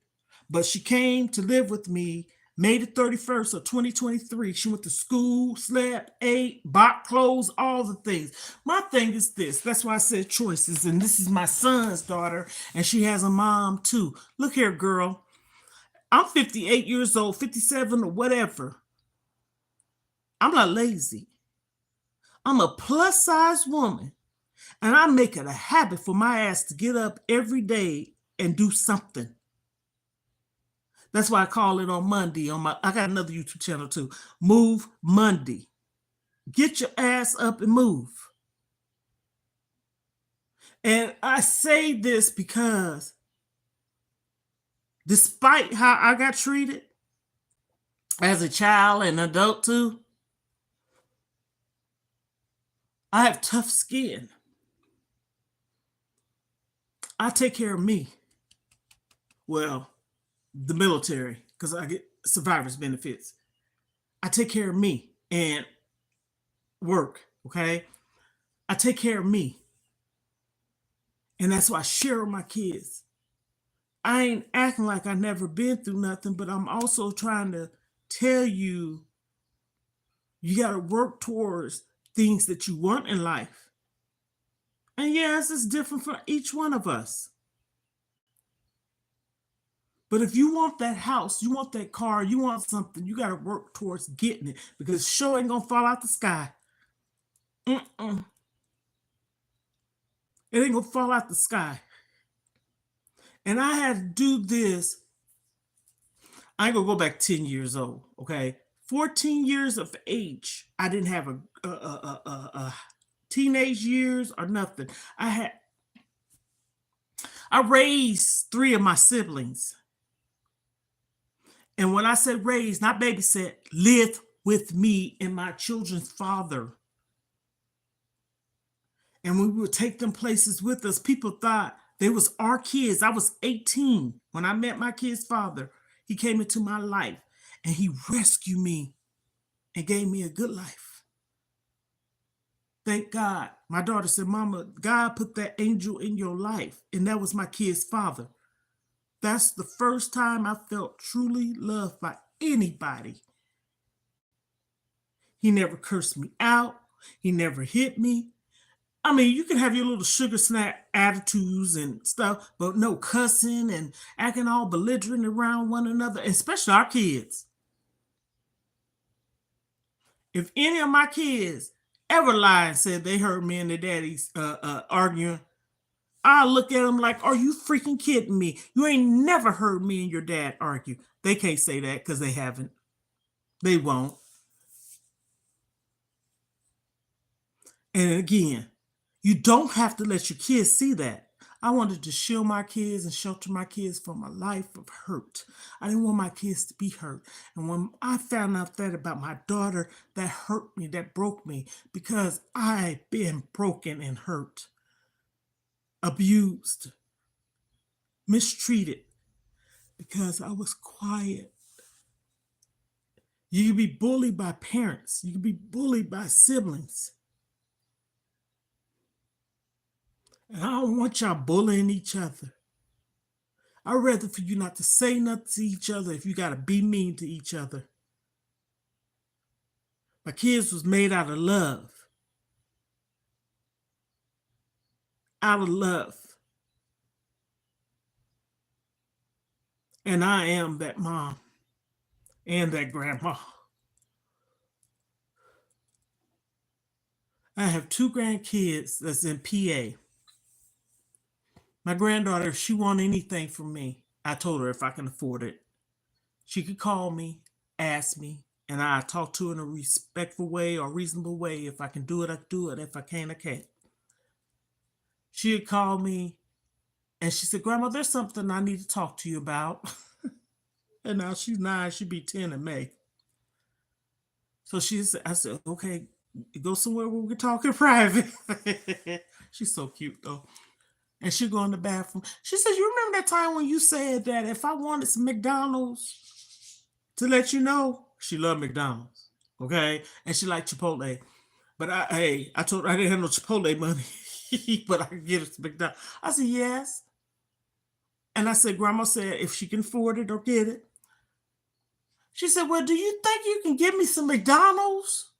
[SPEAKER 1] but she came to live with me May the 31st of 2023. She went to school, slept, ate, bought clothes, all the things. My thing is this. That's why I said choices. And this is my son's daughter, and she has a mom too. Look here, girl. I'm 58 years old, 57 or whatever. I'm not lazy. I'm a plus size woman, and I make it a habit for my ass to get up every day and do something. That's why I call it on Monday. I got another YouTube channel too. Move Monday. Get your ass up and move. And I say this because despite how I got treated as a child and adult too, I have tough skin. I take care of me. Well, the military, because I get survivor's benefits. I take care of me and work, okay? I take care of me. And that's why I share with my kids. I ain't acting like I never been through nothing, but I'm also trying to tell you, you got to work towards things that you want in life. And yes, it's different for each one of us. But if you want that house, you want that car, you want something, you got to work towards getting it because sure ain't going to fall out the sky. Mm-mm. It ain't going to fall out the sky. And I had to do this. I ain't going to go back 10 years old, okay? 14 years of age, I didn't have a teenage years or nothing. I raised 3 of my siblings. And when I said raised, not babysit, live with me and my children's father. And we would take them places with us. People thought they was our kids. I was 18 when I met my kid's father. He came into my life and he rescued me and gave me a good life. Thank God. My daughter said, Mama, God put that angel in your life. And that was my kid's father. That's the first time I felt truly loved by anybody. He never cursed me out. He never hit me. I mean, you can have your little sugar snack attitudes and stuff, but no cussing and acting all belligerent around one another, especially our kids. If any of my kids ever lied and said they heard me and their daddies arguing, I look at them like, are you freaking kidding me? You ain't never heard me and your dad argue. They can't say that because they haven't. They won't. And again, you don't have to let your kids see that. I wanted to shield my kids and shelter my kids from a life of hurt. I didn't want my kids to be hurt. And when I found out that about my daughter, that hurt me, that broke me, because I've been broken and hurt, abused, mistreated, because I was quiet. You can be bullied by parents. You can be bullied by siblings. And I don't want y'all bullying each other. I'd rather for you not to say nothing to each other if you got to be mean to each other. My kids was made out of love. Out of love. And I am that mom and that grandma. I have 2 grandkids that's in PA. My granddaughter, if she want anything from me, I told her if I can afford it, she could call me, ask me, and I talk to her in a respectful way or reasonable way. If I can do it, I do it. If I can't, I can't. She would call me and she said, Grandma, there's something I need to talk to you about. And now she's 9, she'll be 10 in May. So I said, okay, go somewhere where we can talk in private. She's so cute though. And she go in the bathroom. She says, you remember that time when you said that if I wanted some McDonald's to let you know? She loved McDonald's. Okay. And she liked Chipotle. But I told her I didn't have no Chipotle money, but I could get her some McDonald's. I said, yes. And I said, Grandma said, if she can afford it or get it. She said, well, do you think you can give me some McDonald's?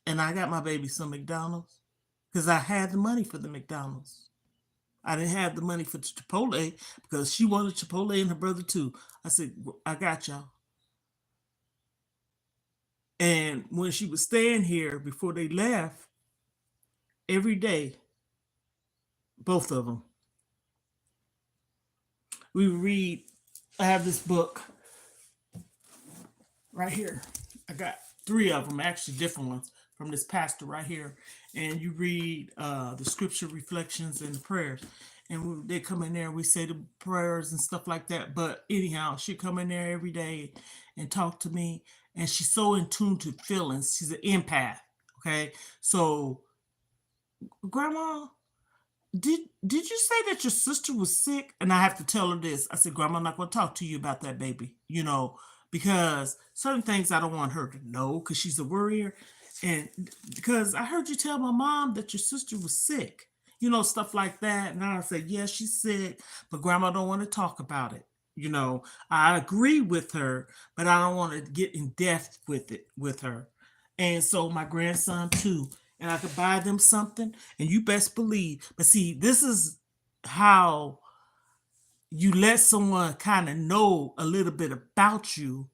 [SPEAKER 1] And I got my baby some McDonald's because I had the money for the McDonald's. I didn't have the money for the Chipotle because she wanted Chipotle and her brother too. I said, I got y'all. And when she was staying here before they left, every day, both of them, we read. I have this book right here. I got 3 of them, actually different ones from this pastor right here. And you read the scripture reflections and the prayers. And they come in there and we say the prayers and stuff like that. But anyhow, she come in there every day and talk to me. And she's so in tune to feelings. She's an empath. Okay. So, Grandma, did you say that your sister was sick? And I have to tell her this. I said, Grandma, I'm not going to talk to you about that, baby. Because certain things I don't want her to know because she's a worrier. And because I heard you tell my mom that your sister was sick, stuff like that. And I said, yeah, she's sick, but Grandma don't want to talk about it. I agree with her, but I don't want to get in depth with her. And so my grandson too, and I could buy them something, and you best believe. But see, this is how you let someone kind of know a little bit about you.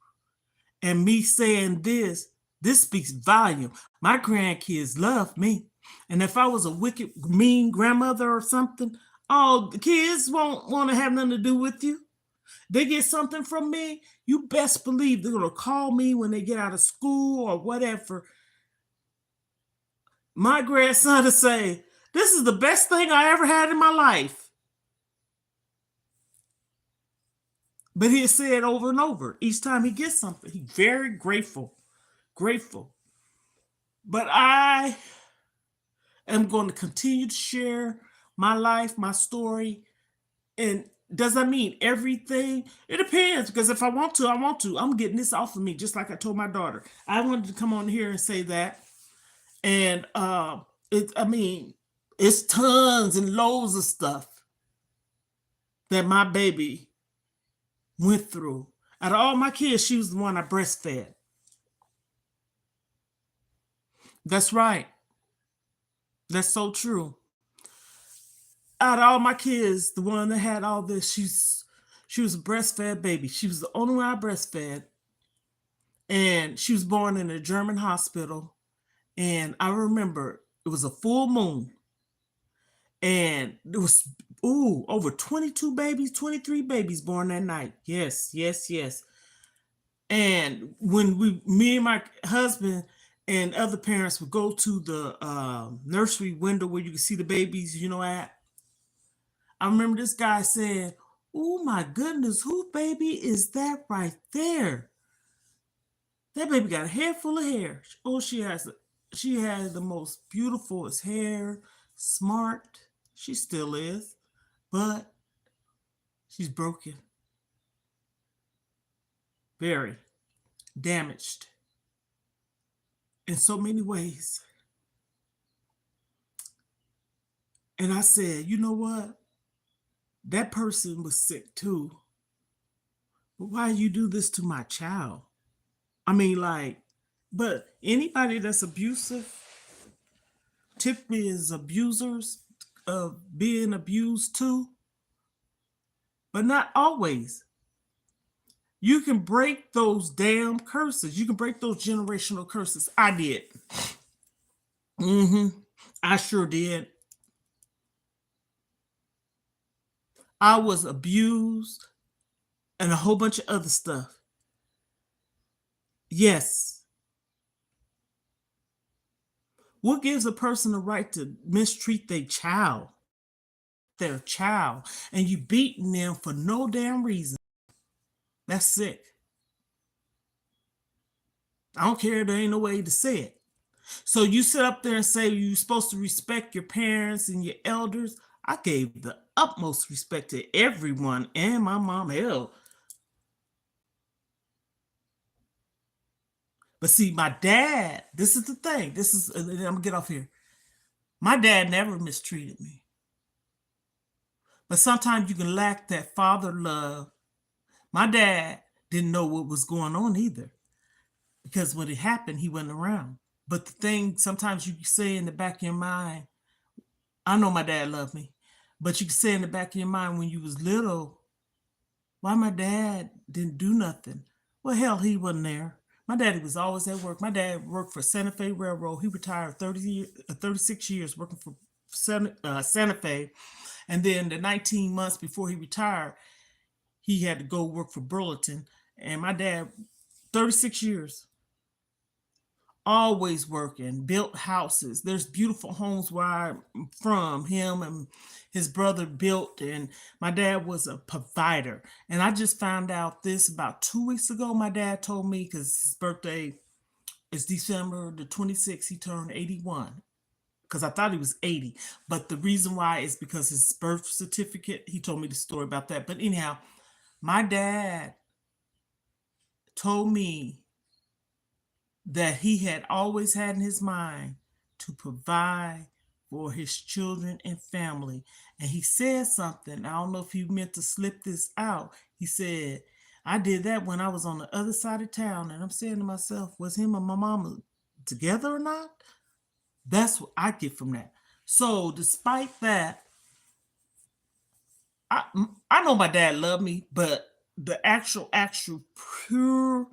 [SPEAKER 1] And me saying this speaks volume. My grandkids love me. And if I was a wicked, mean grandmother or something, the kids won't want to have nothing to do with you. They get something from me, you best believe they're going to call me when they get out of school or whatever. My grandson to say, this is the best thing I ever had in my life. But he'll say it over and over. Each time he gets something, he's very grateful. But I am going to continue to share my life, my story. And does that mean everything? It depends, because if I want to, I want to. I'm getting this off of me, just like I told my daughter. I wanted to come on here and say that. And it's tons and loads of stuff that my baby went through. Out of all my kids, she was the one I breastfed. That's right. That's so true. Out of all my kids, the one that had all this, she was a breastfed baby. She was the only one I breastfed. And she was born in a German hospital. And I remember it was a full moon. And there was over 22 babies, 23 babies born that night. Yes, yes, yes. And when me and my husband and other parents would go to the nursery window where you can see the babies, at, I remember this guy saying, "Oh my goodness, whose baby is that right there? That baby got a head full of hair. Oh, she has the most beautifulest hair, smart. She still is, but she's broken, very damaged in so many ways." And I said, "You know what? That person was sick too. But why you do this to my child?" I mean, like, but anybody that's abusive typically is abusers of being abused too, but not always. You can break those damn curses. You can break those generational curses. I did. Mm-hmm. I sure did. I was abused and a whole bunch of other stuff. Yes. What gives a person the right to mistreat their child, and you beating them for no damn reason? That's sick. I don't care. There ain't no way to say it. So you sit up there and say you're supposed to respect your parents and your elders. I gave the utmost respect to everyone and my mom. Hell. But see, my dad, this is the thing. I'm going to get off here. My dad never mistreated me. But sometimes you can lack that father love. My dad didn't know what was going on either, because when it happened, he wasn't around. But the thing, sometimes you can say in the back of your mind, I know my dad loved me, but you can say in the back of your mind when you was little, why my dad didn't do nothing? Well, hell, he wasn't there. My daddy was always at work. My dad worked for Santa Fe Railroad. He retired 36 years working for Santa Fe. And then the 19 months before he retired, he had to go work for Burlington. And my dad, 36 years, always working, built houses. There's beautiful homes where I'm from. Him and his brother built, and my dad was a provider. And I just found out this about 2 weeks ago. My dad told me, because his birthday is December the 26th, he turned 81. Because I thought he was 80. But the reason why is because his birth certificate, he told me the story about that. But anyhow, my dad told me that he had always had in his mind to provide for his children and family. And he said something, I don't know if he meant to slip this out. He said, I did that when I was on the other side of town. And I'm saying to myself, was him and my mama together or not? That's what I get from that. So despite that, I know my dad loved me, but the actual pure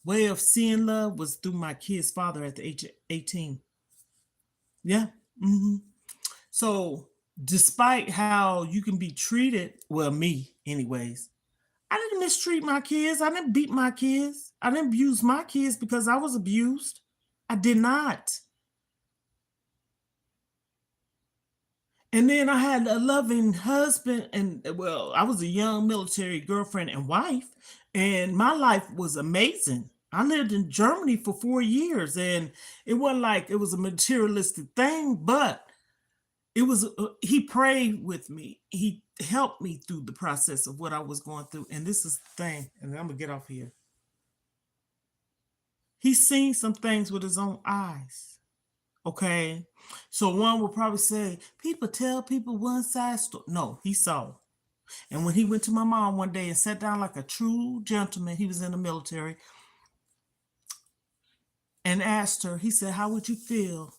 [SPEAKER 1] way of seeing love was through my kid's father at the age of 18. Yeah. Hmm. So despite how you can be treated, well, me anyways, I didn't mistreat my kids. I didn't beat my kids. I didn't abuse my kids because I was abused. I did not. And then I had a loving husband, and well, I was a young military girlfriend and wife, and my life was amazing. I lived in Germany for 4 years, and it wasn't like it was a materialistic thing, but it was, he prayed with me. He helped me through the process of what I was going through. And this is the thing, and I'm gonna get off here. He's seen some things with his own eyes. Okay. So one will probably say, people tell people one side story. No, he saw. And when he went to my mom one day and sat down like a true gentleman, he was in the military, and asked her, he said, how would you feel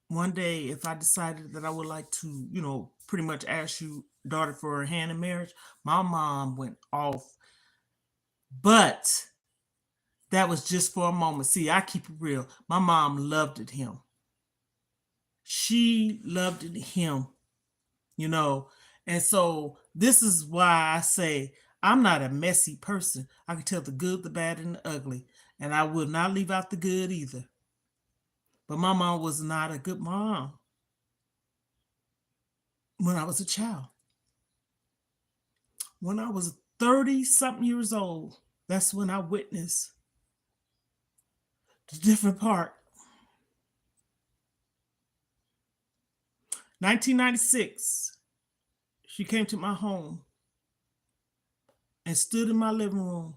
[SPEAKER 1] one day if I decided that I would like to, pretty much ask you, daughter, for her hand in marriage? My mom went off. But that was just for a moment. See, I keep it real. My mom loved him. She loved him. you know. And so this is why I say I'm not a messy person. I can tell the good, the bad, and the ugly, and I will not leave out the good either. But my mom was not a good mom when I was a child. When I was 30 something years old, that's when I witnessed the different part. 1996, she came to my home and stood in my living room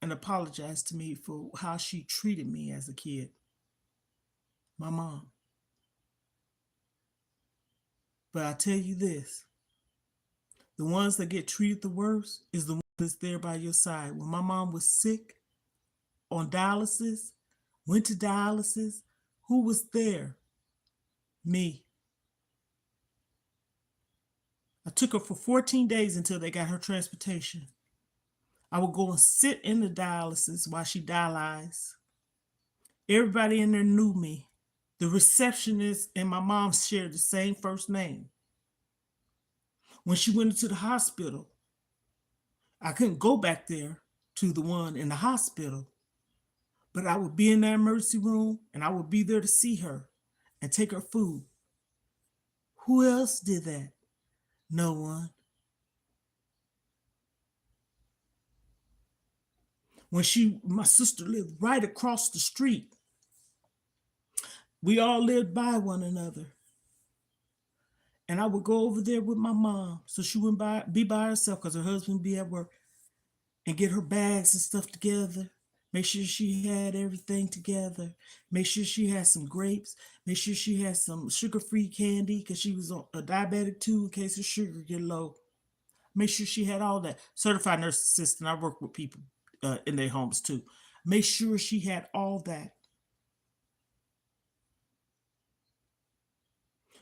[SPEAKER 1] and apologized to me for how she treated me as a kid. My mom. But I tell you this, the ones that get treated the worst is the one that's there by your side. When my mom was sick on dialysis, went to dialysis, who was there? Me. I took her for 14 days until they got her transportation. I would go and sit in the dialysis while she dialyzed. Everybody in there knew me. The receptionist and my mom shared the same first name. When she went into the hospital, I couldn't go back there to the one in the hospital, but I would be in that emergency room and I would be there to see her and take her food. Who else did that? No one. My sister lived right across the street. We all lived by one another. And I would go over there with my mom so she wouldn't be by herself because her husband would be at work, and get her bags and stuff together. Make sure she had everything together. Make sure she had some grapes. Make sure she had some sugar-free candy because she was a diabetic too in case her sugar get low. Make sure she had all that. Certified nurse assistant. I work with people in their homes too. Make sure she had all that.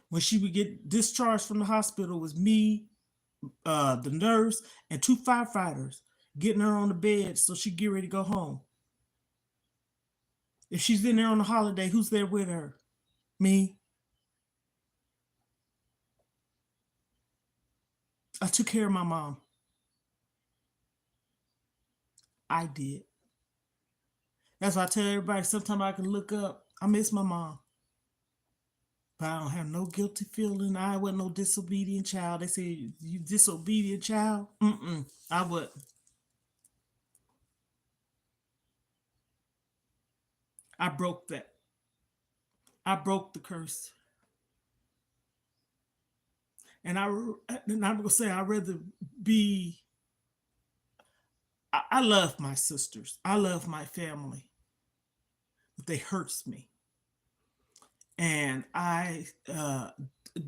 [SPEAKER 1] When she would get discharged from the hospital, it was me, the nurse, and 2 firefighters getting her on the bed so she get ready to go home. If she's in there on a holiday, who's there with her? Me. I took care of my mom. I did. That's why I tell everybody sometimes I can look up. I miss my mom. But I don't have no guilty feeling. I wasn't no disobedient child. They say, you disobedient child? Mm-mm. I wasn't. I broke that. I broke the curse. And I'm going to say I'd rather be, I love my sisters. I love my family. But they hurts me. And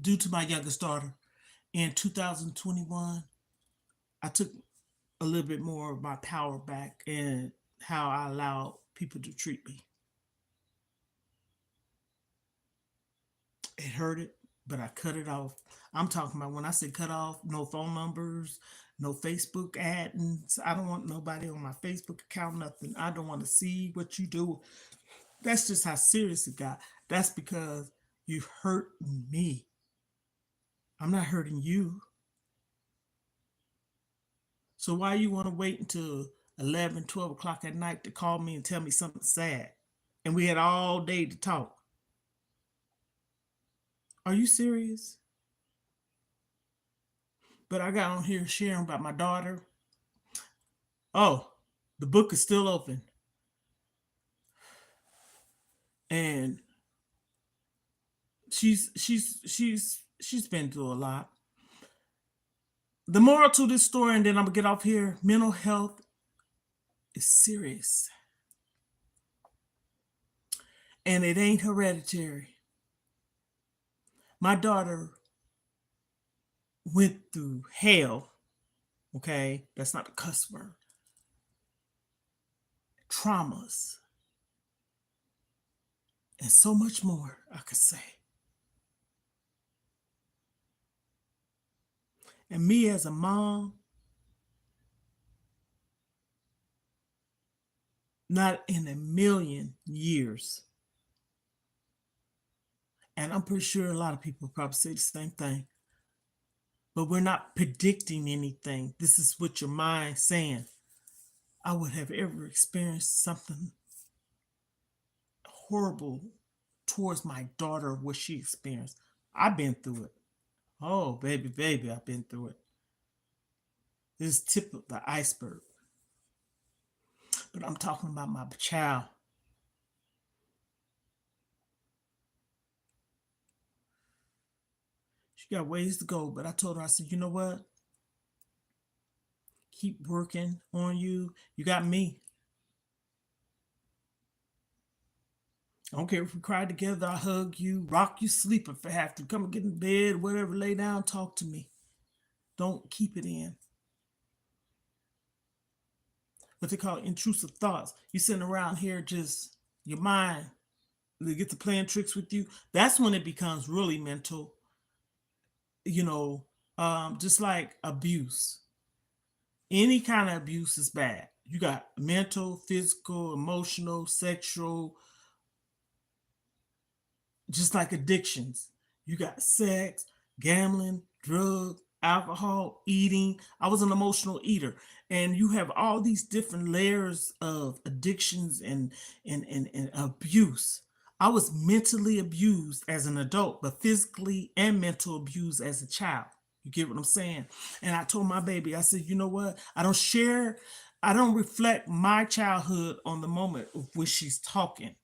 [SPEAKER 1] due to my youngest daughter, in 2021, I took a little bit more of my power back and how I allow people to treat me. It hurted, but I cut it off. I'm talking about when I say cut off, no phone numbers, no Facebook ads. I don't want nobody on my Facebook account, nothing. I don't want to see what you do. That's just how serious it got. That's because you hurt me. I'm not hurting you. So why you want to wait until 11, 12 o'clock at night to call me and tell me something sad? And we had all day to talk. Are you serious? But I got on here sharing about my daughter. Oh, the book is still open. And she's been through a lot. The moral to this story, and then I'm gonna get off here, mental health is serious. And it ain't hereditary. My daughter went through hell. Okay, that's not a cuss word. Traumas. And so much more I could say. And me as a mom, not in a million years. And I'm pretty sure a lot of people probably say the same thing. but we're not predicting anything. This is what your mind's saying. I would have ever experienced something horrible towards my daughter, what she experienced. I've been through it. Oh, baby, baby, I've been through it. This is tip of the iceberg. But I'm talking about my child. She got ways to go, but I told her, I said, you know what? Keep working on you. You got me. I don't care if we cry together, I hug you, rock you, sleep if I have to. Come and get in bed, whatever, lay down, talk to me. Don't keep it in. What they call intrusive thoughts. You sitting around here just your mind, they get to playing tricks with you. That's when it becomes really mental, you know, just like abuse. Any kind of abuse is bad. You got mental, physical, emotional, sexual, just like addictions. You got sex, gambling, drugs, alcohol, eating. I was an emotional eater. And you have all these different layers of addictions and abuse. I was mentally abused as an adult, but physically and mental abused as a child. You get what I'm saying? And I told my baby, I said, you know what? I don't reflect my childhood on the moment when she's talking.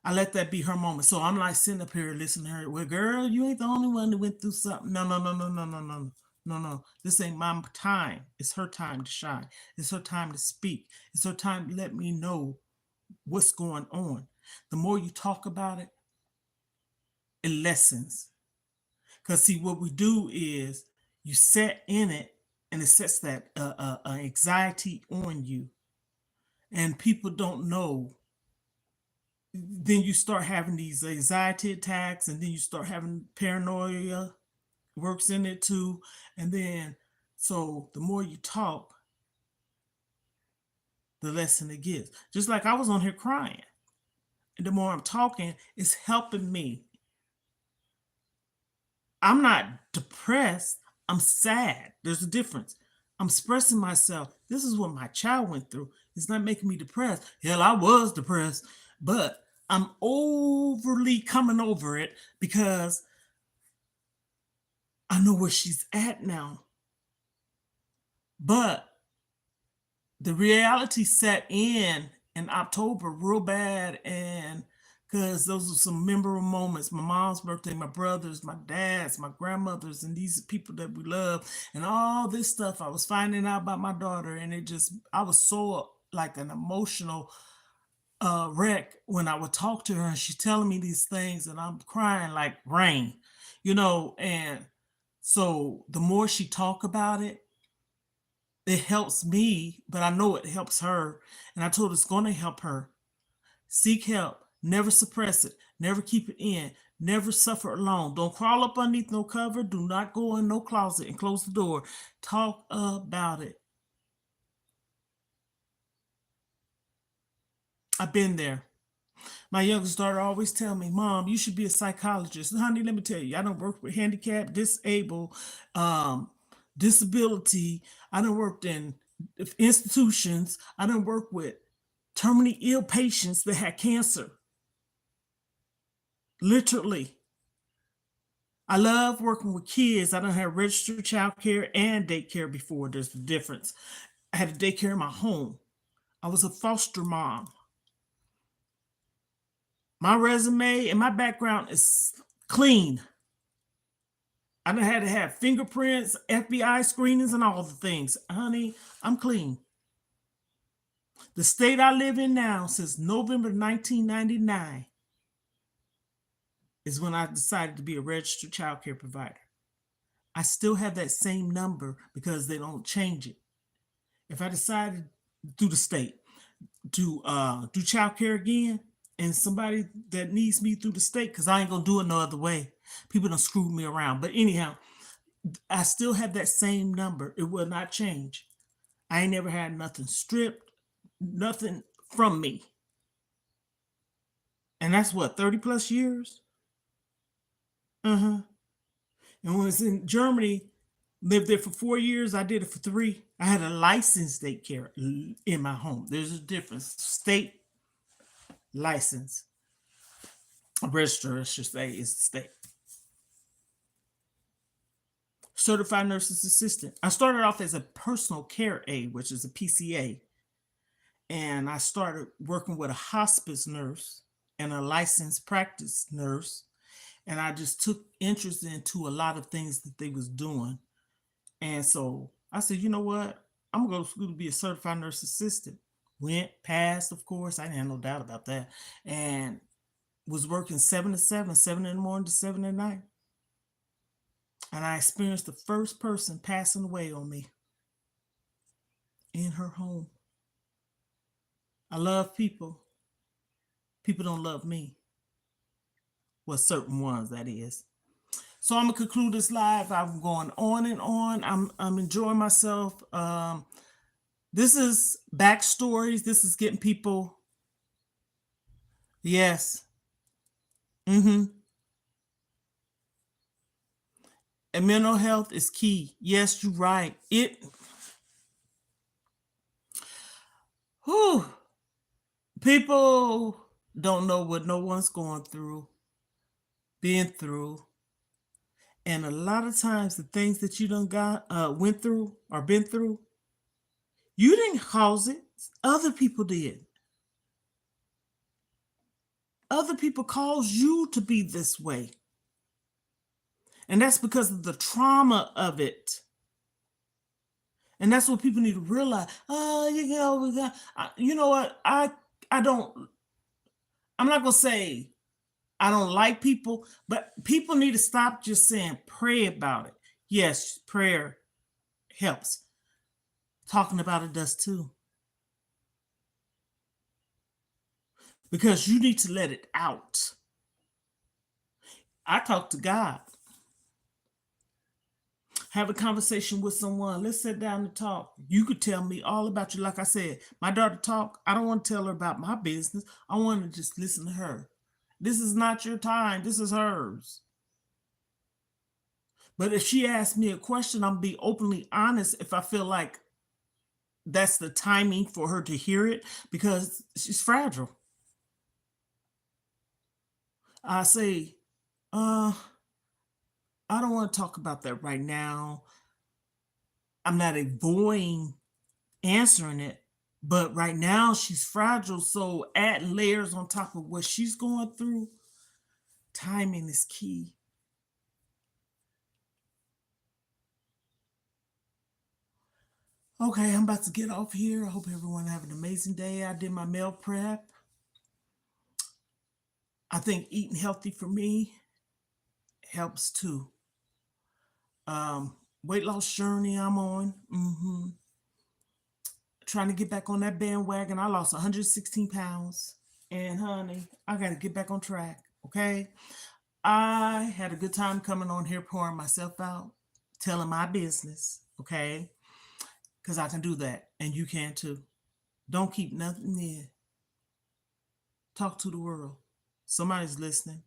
[SPEAKER 1] I let that be her moment. So I'm like sitting up here listening to her. Well, girl, you ain't the only one that went through something. No, no, no, no, no, no, no, no, no. This ain't my time. It's her time to shine. It's her time to speak. It's her time to let me know what's going on. The more you talk about it, it lessens. Because see, what we do is you set in it, and it sets that anxiety on you, and people don't know. Then you start having these anxiety attacks, and then you start having paranoia works in it too. And then, so the more you talk, the less it gets. Just like I was on here crying, and the more I'm talking, it's helping me. I'm not depressed. I'm sad. There's a difference. I'm expressing myself. This is what my child went through. It's not making me depressed. Hell, I was depressed, but I'm overly coming over it because I know where she's at now. But the reality set in October real bad, and because those are some memorable moments. My mom's birthday, my brothers, my dad's, my grandmother's, and these people that we love, and all this stuff. I was finding out about my daughter, and I was so like an emotional wreck when I would talk to her, and she's telling me these things, and I'm crying like rain, and so the more she talk about it, it helps me, but I know it helps her. And I told her it's going to help her. Seek help. Never suppress it. Never keep it in. Never suffer alone. Don't crawl up underneath no cover. Do not go in no closet and close the door. Talk about it. I've been there. My youngest daughter always tell me, Mom, you should be a psychologist. Honey, let me tell you, I don't work with handicapped, disabled, um, disability. I don't work in institutions. I don't work with terminally ill patients that had cancer. Literally. I love working with kids. I don't have registered child care and daycare before. There's the difference. I had a daycare in my home. I was a foster mom. My resume and my background is clean. I done had to have fingerprints, FBI screenings, and all the things. Honey, I'm clean. The state I live in now, since November 1999, is when I decided to be a registered child care provider. I still have that same number because they don't change it. If I decided through the state to do child care again, and somebody that needs me through the state, because I ain't gonna do it no other way. People done screwed me around. But anyhow, I still have that same number. It will not change. I ain't never had nothing stripped, nothing from me. And that's what, 30 plus years? Uh-huh. And when it's in Germany, Lived there for 4 years. I did it for 3. I had a licensed daycare in my home. There's a difference. State license, a register, I should say, is the state. Certified nurse's assistant. I started off as a personal care aide, which is a PCA, and I started working with a hospice nurse and a licensed practice nurse, and I just took interest into a lot of things that they was doing. And so I said, you know what? I'm gonna go to school to be a certified nurse assistant. Went, passed, of course. I didn't have no doubt about that. And was working 7 to 7, 7 in the morning to 7 at night. And I experienced the first person passing away on me in her home. I love people. People don't love me. Well, certain ones, that is. So I'm gonna conclude this live. I'm going on and on. I'm enjoying myself. This is backstories. This is getting people. Yes. Mm-hmm. And mental health is key. Yes, you're right. Whew, people don't know what no one's going through, been through. And a lot of times the things that you went through or been through, you didn't cause it. Other people did. Other people caused you to be this way. And that's because of the trauma of it. And that's what people need to realize. Oh, you know what? I don't. I'm not gonna say I don't like people, but people need to stop just saying pray about it. Yes, prayer helps. Talking about it does too. Because you need to let it out. I talk to God. Have a conversation with someone. Let's sit down and talk. You could tell me all about you. Like I said, my daughter talk. I don't want to tell her about my business. I want to just listen to her. This is not your time. This is hers. But if she asks me a question, I'm be openly honest if I feel like that's the timing for her to hear it because she's fragile. I say, uh, I don't want to talk about that right now. I'm not avoiding answering it, but right now she's fragile. So add layers on top of what she's going through. Timing is key. Okay, I'm about to get off here. I hope everyone have an amazing day. I did my meal prep. I think eating healthy for me helps too. Weight loss journey I'm on. Trying to get back on that bandwagon. I lost 116 pounds. And honey, I got to get back on track. Okay. I had a good time coming on here, pouring myself out, telling my business. Okay. Because I can do that. And you can too. Don't keep nothing in. Talk to the world. Somebody's listening.